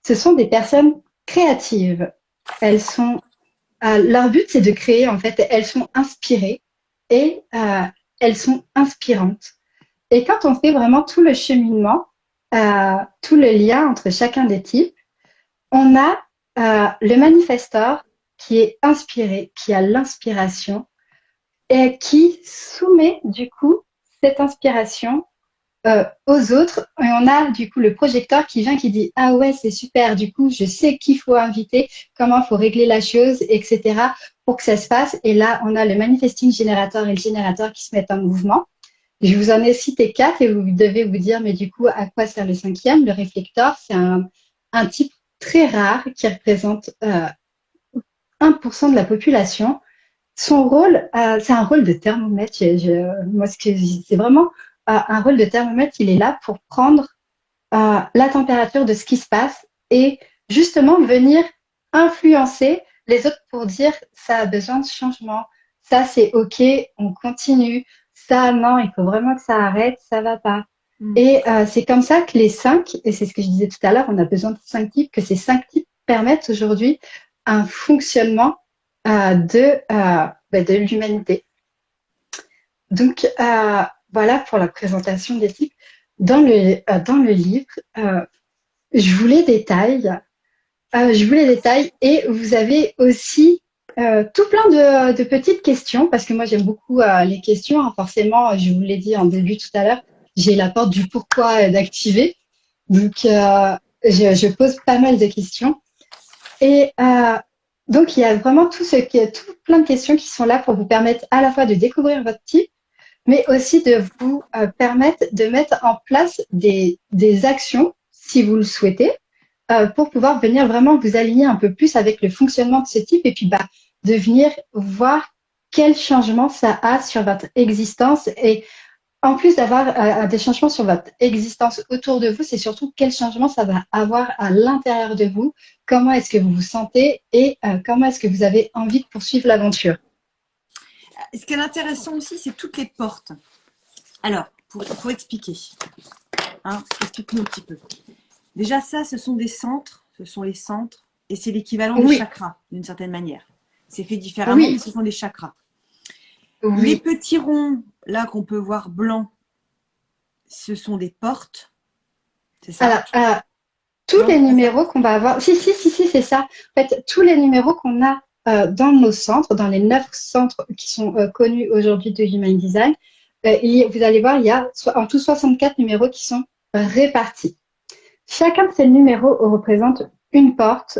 ce sont des personnes créatives. Elles sont, leur but, c'est de créer, en fait, elles sont inspirées et elles sont inspirantes. Et quand on fait vraiment tout le cheminement, tout le lien entre chacun des types, on a le manifestor qui est inspiré, qui a l'inspiration et qui soumet du coup cette inspiration aux autres. Et on a du coup le projecteur qui vient qui dit ah ouais c'est super, du coup je sais qu'il faut inviter, comment il faut régler la chose, etc. pour que ça se passe. Et là on a le manifesting générateur et le générateur qui se mettent en mouvement. Je vous en ai cité quatre et vous devez vous dire, mais du coup, à quoi sert le cinquième? Le réflecteur, c'est un type très rare qui représente 1% de la population. Son rôle, c'est un rôle de thermomètre. Moi, c'est vraiment un rôle de thermomètre. Il est là pour prendre la température de ce qui se passe et justement venir influencer les autres pour dire ça a besoin de changement, ça c'est ok, on continue, ça non, il faut vraiment que ça arrête, ça va pas. Mm. Et c'est comme ça que les cinq, et c'est ce que je disais tout à l'heure, on a besoin de cinq types, que ces cinq types permettent aujourd'hui un fonctionnement de l'humanité. Donc voilà pour la présentation des types. Dans le livre, je vous les détaille. Je vous les détaille et vous avez aussi tout plein de petites questions parce que moi j'aime beaucoup les questions. Hein. Forcément, je vous l'ai dit en début tout à l'heure, j'ai la porte du pourquoi d'activer. Donc je pose pas mal de questions et donc il y a vraiment tout plein de questions qui sont là pour vous permettre à la fois de découvrir votre type, mais aussi de vous permettre de mettre en place des actions si vous le souhaitez pour pouvoir venir vraiment vous aligner un peu plus avec le fonctionnement de ce type et puis bah, de venir voir quel changement ça a sur votre existence. Et en plus d'avoir des changements sur votre existence autour de vous, c'est surtout quel changement ça va avoir à l'intérieur de vous, comment est-ce que vous vous sentez et comment est-ce que vous avez envie de poursuivre l'aventure. Ce qui est intéressant aussi, c'est toutes les portes. Alors, pour expliquer, hein, explique-nous un petit peu. Déjà, ça, ce sont des centres, ce sont les centres, et c'est l'équivalent des Oui, chakras, d'une certaine manière. C'est fait différemment, mais oui, ce sont des chakras. Les Oui. petits ronds, là, qu'on peut voir blancs, ce sont des portes, c'est ça? Alors, tous Non, les c'est pas ça? numéros qu'on va avoir, si, c'est ça. En fait, tous les numéros qu'on a dans nos centres, dans les 9 centres qui sont connus aujourd'hui de Human Design, vous allez voir, il y a en tout 64 numéros qui sont répartis. Chacun de ces numéros représente une porte.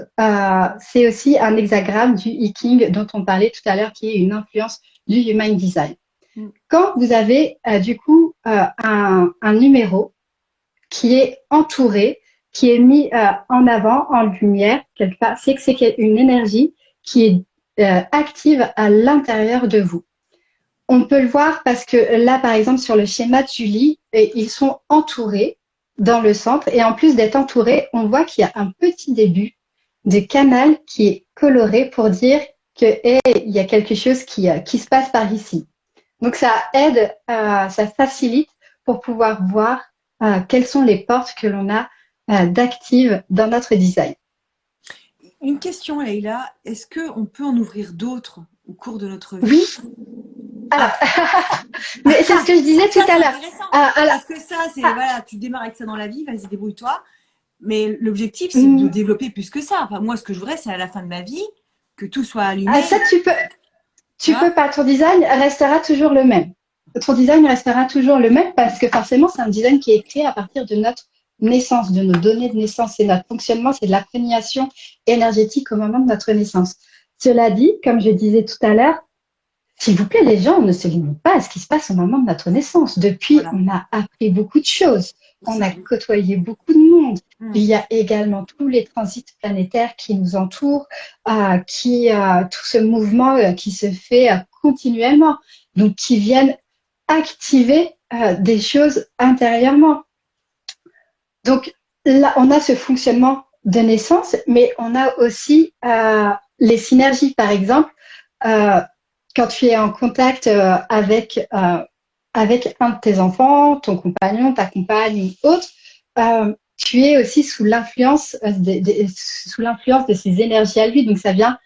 C'est aussi un hexagramme du I Ching dont on parlait tout à l'heure, qui est une influence du Human Design. Mm. Quand vous avez du coup un numéro qui est entouré, qui est mis en avant, en lumière, quelque part, c'est que c'est une énergie qui est active à l'intérieur de vous. On peut le voir parce que là, par exemple, sur le schéma de Julie, ils sont entourés dans le centre. Et en plus d'être entourés, on voit qu'il y a un petit début de canal qui est coloré pour dire que hey, il y a quelque chose qui se passe par ici. Donc ça aide, ça facilite pour pouvoir voir quelles sont les portes que l'on a d'actives dans notre design. Une question, Leïla, est-ce qu'on peut en ouvrir d'autres au cours de notre vie? Oui, alors, Ah, mais c'est ce que je disais ça tout à c'est l'heure. intéressant, Alors, parce que ça, c'est, voilà, tu démarres avec ça dans la vie, vas-y, débrouille-toi. Mais l'objectif, c'est de mm, développer plus que ça. Enfin, moi, ce que je voudrais, c'est à la fin de ma vie, que tout soit allumé, ça, tu tu vois? peux pas. Ton design restera toujours le même. Ton design restera toujours le même parce que forcément, c'est un design qui est créé à partir de notre naissance, de nos données de naissance. C'est notre fonctionnement, c'est de l'imprégnation énergétique au moment de notre naissance. Cela dit, comme je disais tout à l'heure, s'il vous plaît, les gens ne se limitent pas à ce qui se passe au moment de notre naissance. Depuis, Voilà, on a appris beaucoup de choses. On ça, a oui. côtoyé beaucoup de monde. Hmm. Il y a également tous les transits planétaires qui nous entourent, tout ce mouvement qui se fait continuellement, donc qui viennent activer des choses intérieurement. Donc là, on a ce fonctionnement de naissance, mais on a aussi les synergies. Par exemple, euh, quand tu es en contact avec un de tes enfants, ton compagnon, ta compagne ou autre, tu es aussi sous l'influence sous l'influence de ces énergies à lui. Donc ça vient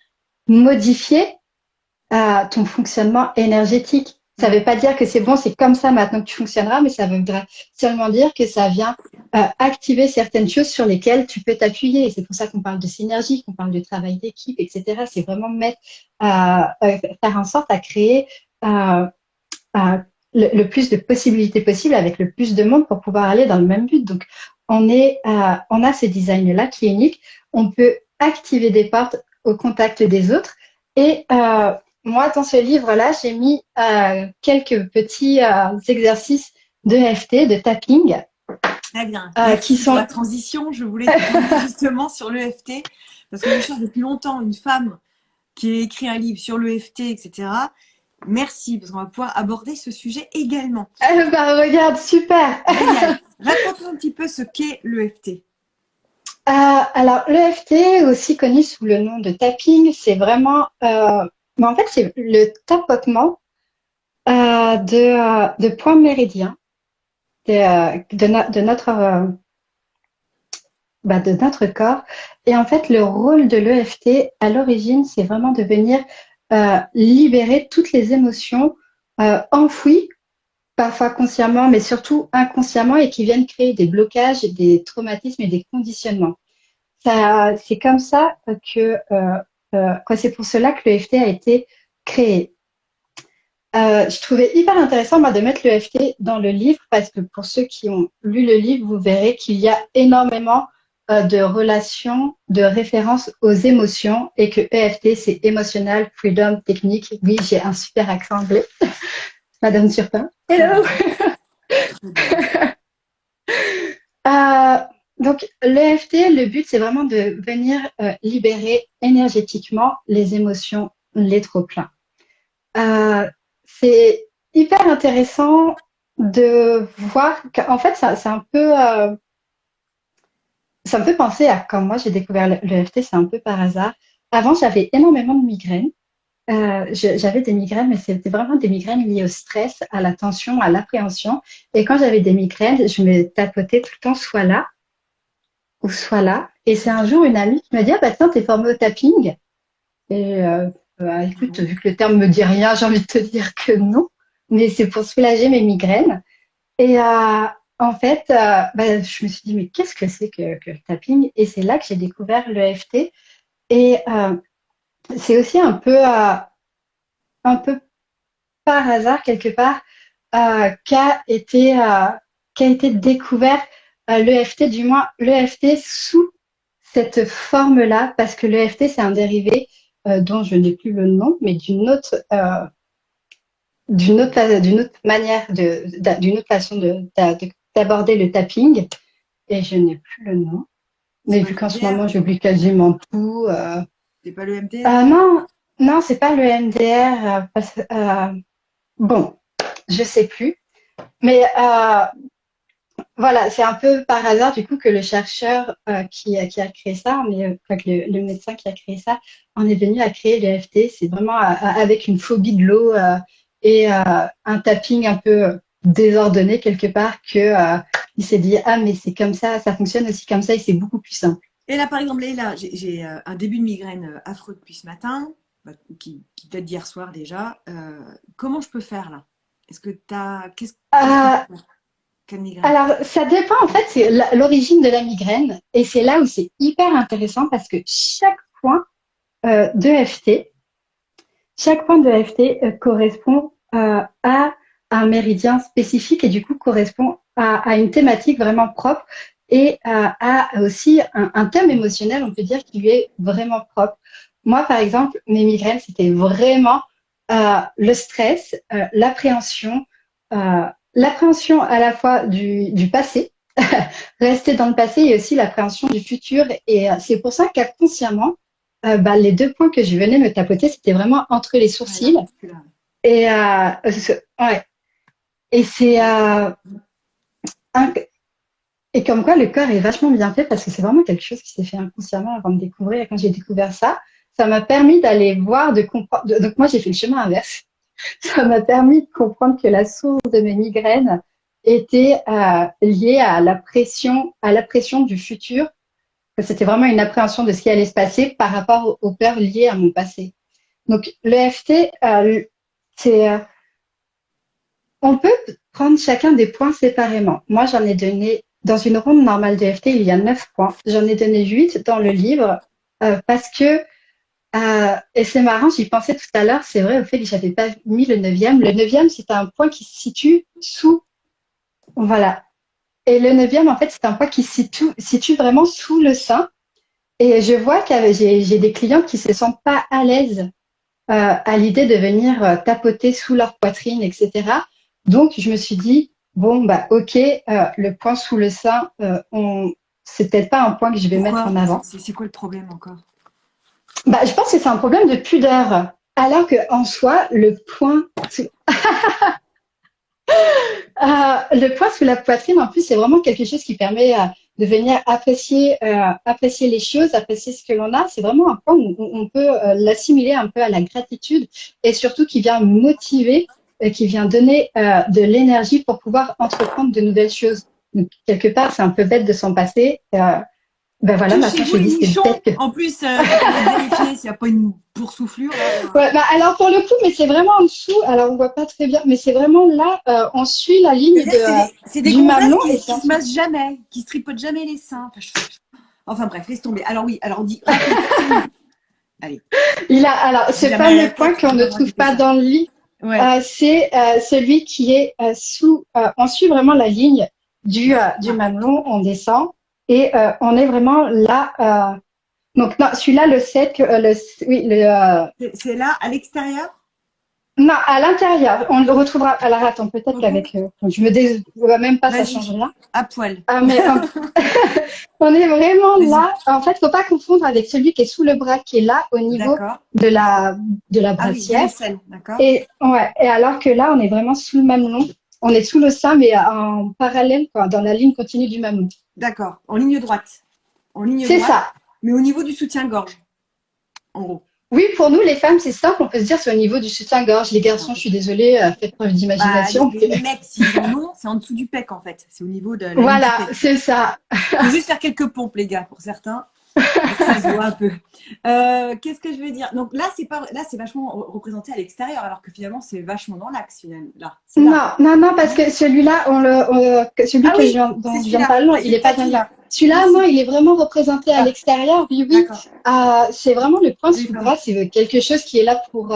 modifier ton fonctionnement énergétique. Ça ne Hmm. veut pas dire que c'est bon, c'est comme ça maintenant que tu fonctionneras, mais ça veut seulement dire que ça vient activer certaines choses sur lesquelles tu peux t'appuyer. Et c'est pour ça qu'on parle de synergie, qu'on parle de travail d'équipe, etc. C'est vraiment faire en sorte à créer euh, euh, le plus de possibilités possibles avec le plus de monde pour pouvoir aller dans le même but. Donc, on a ce design-là qui est unique. On peut activer des portes au contact des autres. Et moi, dans ce livre-là, j'ai mis quelques petits exercices de FT, de tapping, Très bien. qui Merci pour la sont transition. Je voulais t'emmener justement sur l'EFT, parce que je cherche depuis longtemps une femme qui ait écrit un livre sur l'EFT, etc. Merci, parce qu'on va pouvoir aborder ce sujet également. bah, regarde, super. Génial. Raconte-nous un petit peu ce qu'est l'EFT. Alors, l'EFT, aussi connu sous le nom de tapping, c'est vraiment, mais en fait, c'est le tapotement de points méridiens de notre corps. Et en fait, le rôle de l'EFT, à l'origine, c'est vraiment de venir libérer toutes les émotions enfouies, parfois consciemment, mais surtout inconsciemment, et qui viennent créer des blocages, des traumatismes et des conditionnements. C'est comme ça c'est pour cela que l'EFT a été créé. Je trouvais hyper intéressant moi, de mettre l'EFT dans le livre parce que pour ceux qui ont lu le livre, vous verrez qu'il y a énormément de relations, de références aux émotions et que EFT, c'est Emotional Freedom Technique. Oui, j'ai un super accent anglais. Madame Turpin. Très Hello! bien. Très bien. Euh, donc, l'EFT, le but, c'est vraiment de venir libérer énergétiquement les émotions, les trop-pleins. Euh, c'est hyper intéressant de voir qu'en fait, ça me fait penser à quand moi j'ai découvert l'EFT, c'est un peu par hasard. Avant, j'avais énormément de migraines. J'avais des migraines, mais c'était vraiment des migraines liées au stress, à la tension, à l'appréhension. Et quand j'avais des migraines, je me tapotais tout le temps soit là ou soit là. Et c'est un jour une amie qui me dit, ah bah tiens, t'es formée au tapping. Et Écoute, vu que le terme me dit rien, j'ai envie de te dire que non. Mais c'est pour soulager mes migraines. Et en fait, je me suis dit, mais qu'est-ce que c'est que le tapping? Et c'est là que j'ai découvert l'EFT. Et c'est aussi un peu par hasard, quelque part, qu'a été découvert l'EFT, du moins l'EFT sous cette forme-là, parce que l'EFT, c'est un dérivé dont je n'ai plus le nom, mais d'une autre manière, d'une autre façon d'aborder le tapping, et je n'ai plus le nom. C'est Mais pas vu le qu'en ce MDR? moment, j'oublie quasiment tout. C'est pas le MDR? Non, non, c'est pas le MDR. Bon, je sais plus. Mais voilà, c'est un peu par hasard du coup que le chercheur qui a créé ça, enfin, que le médecin qui a créé ça, en est venu à créer l'EFT. C'est vraiment avec une phobie de l'eau et un tapping un peu désordonné quelque part que il s'est dit ah mais c'est comme ça fonctionne aussi comme ça et c'est beaucoup plus simple. Et là, par exemple, Leïla, j'ai un début de migraine affreux depuis ce matin, qui date d'hier soir déjà. Comment je peux faire là? Est-ce que qu'est-ce que je Euh, peux faire? Quelle migraine? alors ça dépend en fait, c'est l'origine de la migraine et c'est là où c'est hyper intéressant parce que d'EFT chaque point de FT correspond à un méridien spécifique et du coup correspond à une thématique vraiment propre et à aussi un thème émotionnel, on peut dire, qui lui est vraiment propre. Moi, par exemple, mes migraines, c'était vraiment le stress, l'appréhension à la fois du passé, rester dans le passé et aussi l'appréhension du futur. Et c'est pour ça qu'inconsciemment, les deux points que je venais me tapoter, c'était vraiment entre les Ouais, là, sourcils. c'est là. Et, ouais. Et c'est un- et comme quoi le corps est vachement bien fait parce que c'est vraiment quelque chose qui s'est fait inconsciemment avant de découvrir. Et quand j'ai découvert ça, ça m'a permis d'aller voir, de comprendre. Donc moi, j'ai fait le chemin inverse. Ça m'a permis de comprendre que la source de mes migraines était liée à la pression du futur. C'était vraiment une appréhension de ce qui allait se passer par rapport aux peurs liées à mon passé. Donc l'EFT, c'est on peut prendre chacun des points séparément. Moi, j'en ai donné, dans une ronde normale d'EFT, il y a 9 points. J'en ai donné 8 dans le livre parce que, et c'est marrant, j'y pensais tout à l'heure, c'est vrai au fait que j'avais pas mis le neuvième. Le neuvième, c'est un point qui se situe sous, voilà. Et le neuvième, en fait, c'est un point qui se situe vraiment sous le sein. Et je vois que j'ai des clients qui se sentent pas à l'aise à l'idée de venir tapoter sous leur poitrine, etc. Donc, je me suis dit, bon, bah, ok, le point sous le sein, c'est peut-être pas un point que je vais mettre Pourquoi? en avant. C'est quoi le problème encore? Bah, je pense que c'est un problème de pudeur. Alors que en soi, le point sous la poitrine, en plus, c'est vraiment quelque chose qui permet de venir apprécier les choses, apprécier ce que l'on a. C'est vraiment un point où on peut l'assimiler un peu à la gratitude et surtout qui vient motiver, qui vient donner de l'énergie pour pouvoir entreprendre de nouvelles choses. Donc, quelque part, c'est un peu bête de s'en passer. Ben voilà, maintenant je Touchez-vous me les dis c'est nichons. bête que En plus, ça permet de vérifier s'il n'y a pas une boursouflure. ouais, bah, alors pour le coup, mais c'est vraiment en dessous. Alors on voit pas très bien, mais c'est vraiment là. On suit la ligne C'est-à-dire que c'est des du gonzesses mamelon et c'est qui en se dessous. massent jamais, qui se tripotent jamais les seins. Enfin bref, laisse tomber. Alors oui, alors on dit rappelez. Allez, Alors j'ai ce la mal à la fameux point tête, qu'on je ne vais trouve rajouter pas ça. dans le lit, Ouais, c'est celui qui est sous. On suit vraiment la ligne du ah, mamelon. On descend et on est vraiment là. Donc non, celui-là le 7, oui, c'est là, à l'extérieur. non, à l'intérieur. On le retrouvera. Alors attends, peut-être Ok, qu'avec. Même pas, ça change vas-y, rien. à poil. Mais on est vraiment Vas-y. là. En fait, faut pas confondre avec celui qui est sous le bras, qui est là au niveau D'accord. de la Ah oui, de brassière. l'aisselle, d'accord. Et ouais. Et alors que là, on est vraiment sous le mamelon. On est sous le sein, mais en parallèle, quoi, dans la ligne continue du mamelon. D'accord, en ligne droite. En ligne C'est droite, ça. mais au niveau du soutien-gorge, en gros. Oui, pour nous, les femmes, c'est simple. On peut se dire c'est au niveau du soutien-gorge. Les C'est ça. garçons, je suis désolée, faites preuve Bah, d'imagination. les mecs, s'ils en ont, c'est en dessous du pec en fait. C'est au niveau de la ligne du Voilà, pec. c'est ça. Faut juste faire quelques pompes, les gars, pour certains. Ça se voit un peu. Qu'est-ce que je veux dire? Donc là, c'est pas, là, c'est vachement représenté à l'extérieur, alors que finalement, c'est vachement dans l'axe, finalement. Là, c'est là. Non, non, non, parce que celui-là, celui Ah oui, dont c'est je viens de celui-là. parler, non, C'est il le n'est pas bien tapis. là. Ah Celui-là, non, si, il est vraiment représenté à là. l'extérieur. Oui, oui, D'accord. c'est vraiment le point sous D'accord. gras. C'est quelque chose qui est là pour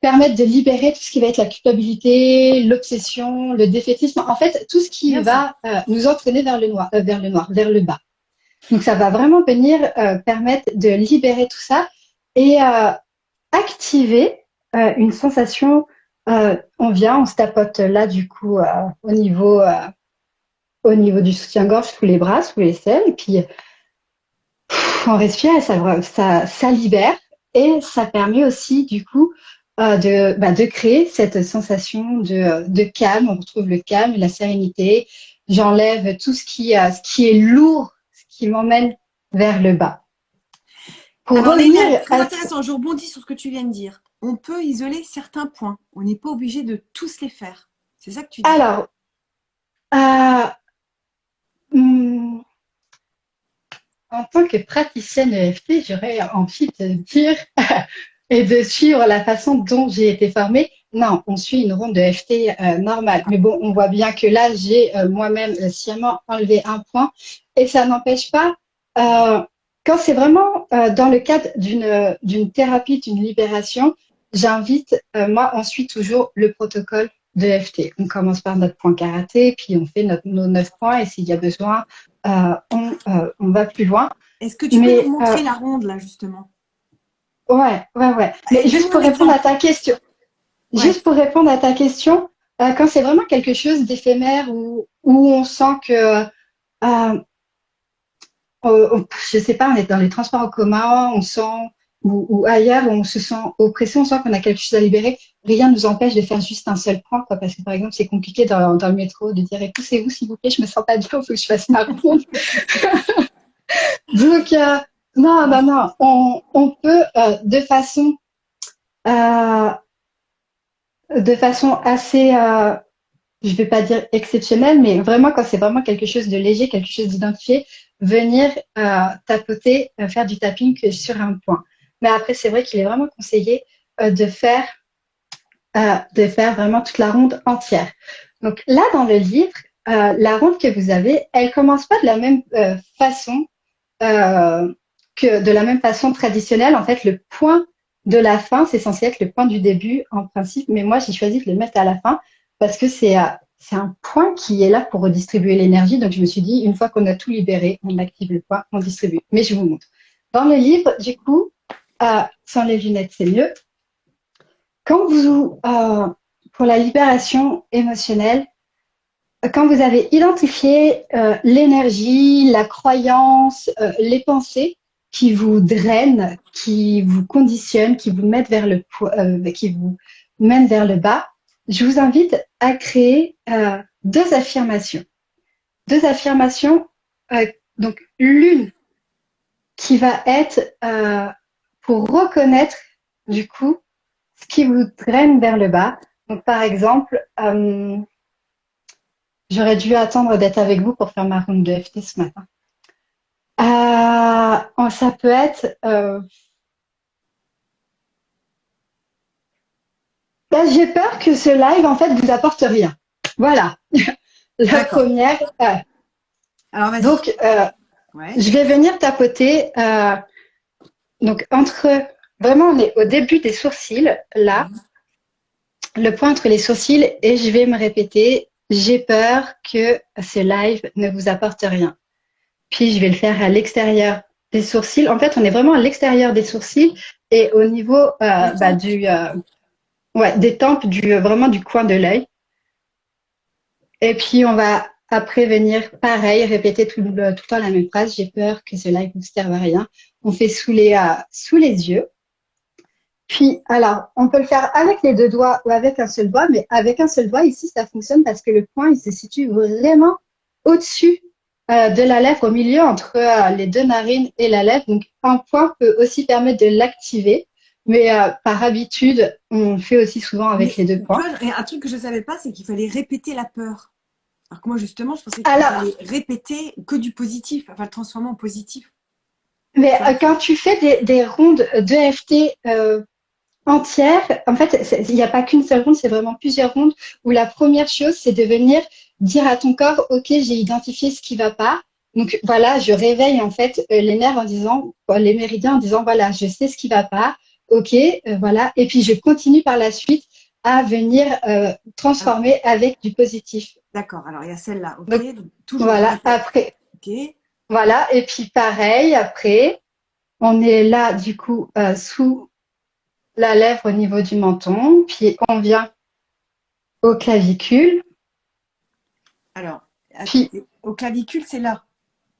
permettre de libérer tout ce qui va être la culpabilité, l'obsession, le défaitisme. En fait, tout ce qui Bien ça. va nous entraîner vers le noir, vers le bas. Donc, ça va vraiment venir permettre de libérer tout ça et activer une sensation. On se tapote là du coup au niveau du soutien-gorge, sous les bras, sous les selles, et puis on respire et ça libère et ça permet aussi du coup de créer cette sensation de calme. On retrouve le calme, la sérénité. J'enlève tout ce qui est lourd, ce qui m'emmène vers le bas. Pour Alors Leïla, revenir très à... intéressant, je rebondis sur ce que tu viens de dire. On peut isoler certains points. On n'est pas obligé de tous les faire. C'est ça que tu dis. Alors, euh, hum, en tant que praticienne EFT, j'aurais envie de dire et de suivre la façon dont j'ai été formée. Non, on suit une ronde de FT normale. D'accord. Mais bon, on voit bien que là, j'ai moi-même sciemment enlevé un point. Et ça n'empêche pas, euh, quand c'est vraiment dans le cadre d'une thérapie, d'une libération, j'invite, moi, on suit toujours le protocole de FT. On commence par notre point karaté, puis on fait nos 9 points. Et s'il y a besoin, on va plus loin. Est-ce que tu peux nous Mais montrer la ronde là, justement? ouais. Mais juste Dis-moi pour un répondre à exemple. ta question, Ouais. Juste pour répondre à ta question, quand c'est vraiment quelque chose d'éphémère où on sent que, je sais pas, on est dans les transports en commun, on sent, ou ailleurs, où on se sent oppressé, on sent qu'on a quelque chose à libérer, rien ne nous empêche de faire juste un seul point, quoi, parce que par exemple, c'est compliqué dans le métro de dire, poussez-vous, s'il vous plaît, je me sens pas bien, il faut que je fasse ma ronde. Donc, non, on peut euh, de façon assez je vais pas dire exceptionnel, mais vraiment quand c'est vraiment quelque chose de léger, quelque chose d'identifié, venir tapoter, faire du tapping que sur un point. Mais après, c'est vrai qu'il est vraiment conseillé de faire vraiment toute la ronde entière. Donc là, dans le livre, la ronde que vous avez, elle commence pas de la même façon euh, que de la même façon traditionnelle. En fait, le point de la fin, c'est censé être le point du début en principe, mais moi, j'ai choisi de le mettre à la fin parce que c'est un point qui est là pour redistribuer l'énergie. Donc, je me suis dit, une fois qu'on a tout libéré, on active le point, on distribue. Mais je vous montre. Dans le livre, du coup, sans les lunettes, c'est mieux. Quand pour la libération émotionnelle, quand vous avez identifié l'énergie, la croyance, les pensées qui vous drainent, qui vous conditionnent, qui vous mènent vers le bas, je vous invite à créer deux affirmations. Deux affirmations, donc l'une qui va être pour reconnaître du coup ce qui vous draine vers le bas. Donc par exemple, j'aurais dû attendre d'être avec vous pour faire ma ronde de FT ce matin. Ça peut être, j'ai peur que ce live en fait vous apporte rien. Voilà. La D'accord. première. Alors vas-y. Donc, Ouais. je vais venir tapoter. Donc entre, vraiment, on est au début des sourcils là, Mhm. le point entre les sourcils, et je vais me répéter. J'ai peur que ce live ne vous apporte rien. Puis je vais le faire à l'extérieur des sourcils. En fait, on est vraiment à l'extérieur des sourcils et au niveau Des tempes. des tempes, vraiment du coin de l'œil. Et puis on va après venir pareil, répéter tout le temps la même phrase. J'ai peur que cela ne vous serve à rien. On fait sous les yeux. Puis alors, on peut le faire avec les deux doigts ou avec un seul doigt, mais avec un seul doigt ici, ça fonctionne parce que le point, il se situe vraiment au-dessus de la lèvre, au milieu entre les deux narines et la lèvre. Donc, un point peut aussi permettre de l'activer, mais par habitude, on le fait aussi souvent avec Mais les deux tu points. vois, un truc que je ne savais pas, c'est qu'il fallait répéter la peur. Alors que moi, justement, je pensais qu'il Alors, fallait répéter que du positif, enfin le transformer en positif. Mais quand tu fais des rondes d'EFT entières, en fait, il n'y a pas qu'une seule ronde, c'est vraiment plusieurs rondes où la première chose, c'est de venir dire à ton corps, OK, j'ai identifié ce qui va pas. Donc voilà, je réveille en fait les nerfs en disant, les méridiens en disant, voilà, je sais ce qui va pas. OK, voilà. Et puis je continue par la suite à venir Alors, transformer avec du positif. d'accord. Alors, il y a celle-là. OK. Donc Donc, toujours dans voilà, les... après, OK. voilà. Et puis pareil, après, on est là du coup sous la lèvre au niveau du menton, puis on vient aux clavicules, Alors, puis au clavicule, c'est là.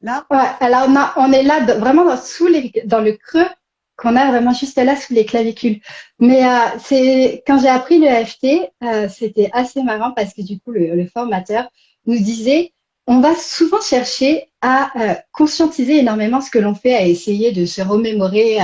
Là? ouais, alors on est là vraiment dans le creux qu'on a vraiment juste là sous les clavicules. Mais c'est quand j'ai appris le FT, c'était assez marrant parce que du coup le formateur nous disait on va souvent chercher à conscientiser énormément ce que l'on fait, à essayer de se remémorer,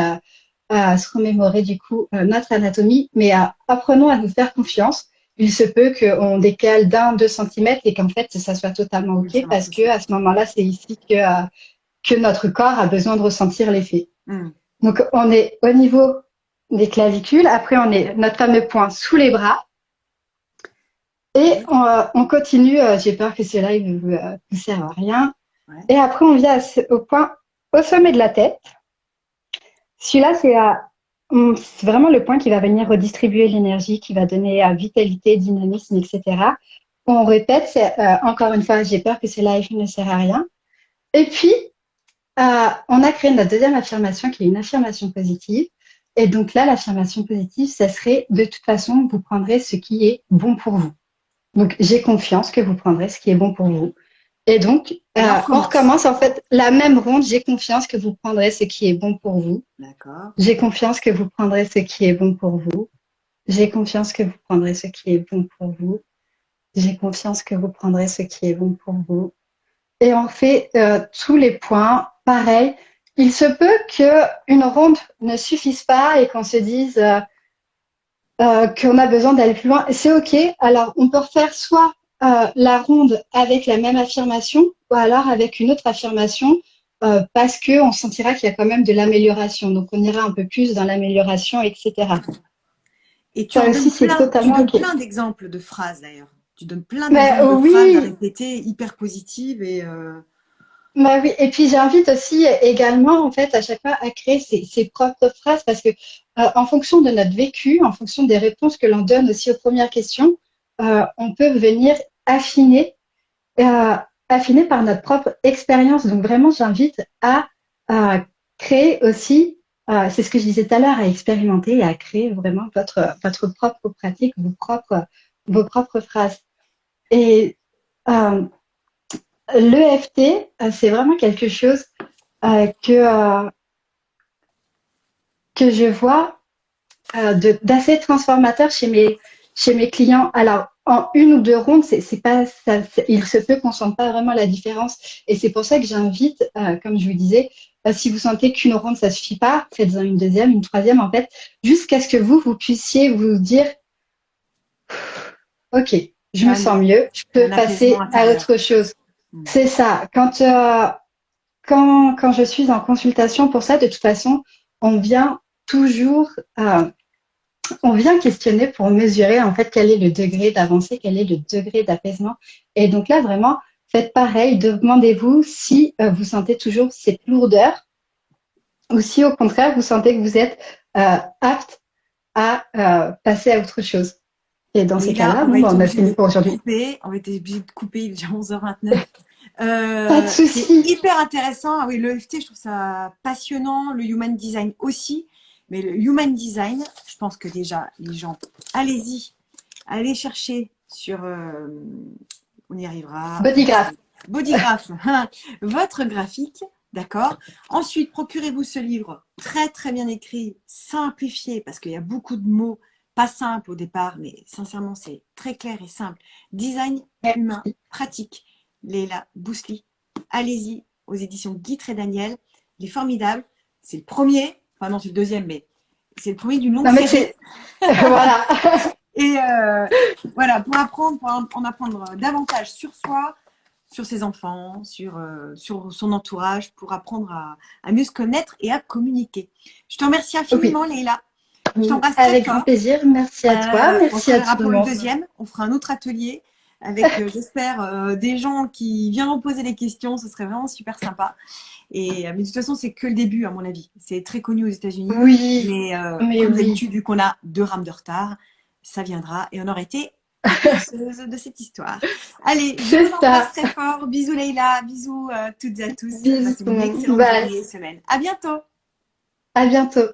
à se remémorer du coup notre anatomie, mais apprenons à nous faire confiance. Il se peut qu'on décale d'1, 2 centimètres et qu'en fait ça soit totalement Oui, ok ça marche parce aussi. que à ce moment-là c'est ici que notre corps a besoin de ressentir l'effet. Hmm. Donc on est au niveau des clavicules, après on est notre fameux point sous les bras et OK. on continue. J'ai peur que cela ne vous serve à rien. Ouais. Et après on vient au point au sommet de la tête. Celui-là, c'est vraiment le point qui va venir redistribuer l'énergie, qui va donner vitalité, dynamisme, etc. On répète, encore une fois, j'ai peur que ce live ne sert à rien. Et puis, on a créé notre deuxième affirmation, qui est une affirmation positive. Et donc là, l'affirmation positive, ça serait de toute façon, vous prendrez ce qui est bon pour vous. Donc, j'ai confiance que vous prendrez ce qui est bon pour vous. Et donc, Et là, on on recommence. recommence en fait la même ronde. J'ai confiance que vous prendrez ce qui est bon pour vous. D'accord. J'ai confiance que vous prendrez ce qui est bon pour vous. J'ai confiance que vous prendrez ce qui est bon pour vous. J'ai confiance que vous prendrez ce qui est bon pour vous. Et on fait tous les points. Pareil, il se peut qu'une ronde ne suffise pas et qu'on se dise qu'on a besoin d'aller plus loin. C'est OK. Alors, on peut refaire soit la ronde avec la même affirmation ou alors avec une autre affirmation parce qu'on sentira qu'il y a quand même de l'amélioration. Donc, on ira un peu plus dans l'amélioration, etc. Et tu Ça en aussi, donnes c'est plein. Tu totalement donnes OK. plein d'exemples de phrases d'ailleurs. Tu donnes plein Mais d'exemples de phrases à oui, répéter, hyper positives et bah oui. Et puis j'invite aussi également, en fait, à chaque fois à créer ses propres phrases parce que en fonction de notre vécu, en fonction des réponses que l'on donne aussi aux premières questions, on peut venir affiner, euh, affiner par notre propre expérience. Donc vraiment, j'invite à créer aussi, c'est ce que je disais tout à l'heure, à expérimenter et à créer vraiment votre propre pratique, vos propres phrases. Et euh, l'EFT, c'est vraiment quelque chose euh, que, euh, que je vois d'assez transformateur chez mes clients. Alors, en 1 ou 2 rondes, c'est pas, il se peut qu'on ne sente pas vraiment la différence. Et c'est pour ça que j'invite, comme je vous disais, si vous sentez qu'une ronde, ça suffit pas, faites-en une deuxième, une troisième, en fait, jusqu'à ce que vous puissiez vous dire, OK, je me sens mieux, je il y a peux un apaisement passer à intérieur. autre chose. Hmm. C'est ça. Quand je suis en consultation pour ça, de toute façon, on vient toujours, on vient questionner pour mesurer en fait quel est le degré d'avancée, quel est le degré d'apaisement. Et donc là, vraiment, faites pareil. Demandez-vous si vous sentez toujours cette lourdeur ou si au contraire vous sentez que vous êtes apte à passer à autre chose. Et dans ces Et là, cas-là, on va bon, ben, être on a obligé fini de pour aujourd'hui. couper. On va être obligé de couper, il est déjà 11h29. Pas de C'est souci. hyper intéressant. Ah oui, le EFT, je trouve ça passionnant. Le Human Design aussi. Mais le Human Design, je pense que déjà, les gens, allez-y. Allez chercher sur... on y arrivera. Bodygraph. Bodygraph, votre graphique. D'accord. Ensuite, procurez-vous ce livre très très bien écrit, simplifié, parce qu'il y a beaucoup de mots pas simples au départ, mais sincèrement, c'est très clair et simple. Design humain, pratique. Leila Bousli. Allez-y, aux éditions Guy et Daniel. Il est formidable. C'est le premier, enfin non, c'est le deuxième, mais c'est le premier d'une longue Non mais série. c'est voilà. Et voilà, pour apprendre, pour en apprendre davantage sur soi, sur ses enfants, sur son entourage, pour apprendre à mieux se connaître et à communiquer. Je te remercie Oui, infiniment, Leïla. Je t'embrasse très avec grand fort. plaisir. Merci à toi, On se merci à reverra tout le pour le monde. deuxième. On fera un autre atelier avec, j'espère, des gens qui viendront poser des questions. Ce serait vraiment super sympa. Mais de toute façon, c'est que le début, à mon avis. C'est très connu aux États-Unis. Oui, Mais mais comme oui, d'habitude, vu qu'on a 2 rames de retard, ça viendra. Et on aurait été précurseuses de cette histoire. Allez, je c'est vous embrasse ça. très fort. Bisous Leïla, bisous toutes et à tous. Bisous Passez tout une le monde. excellente Bye. journée et semaine. À bientôt. À bientôt.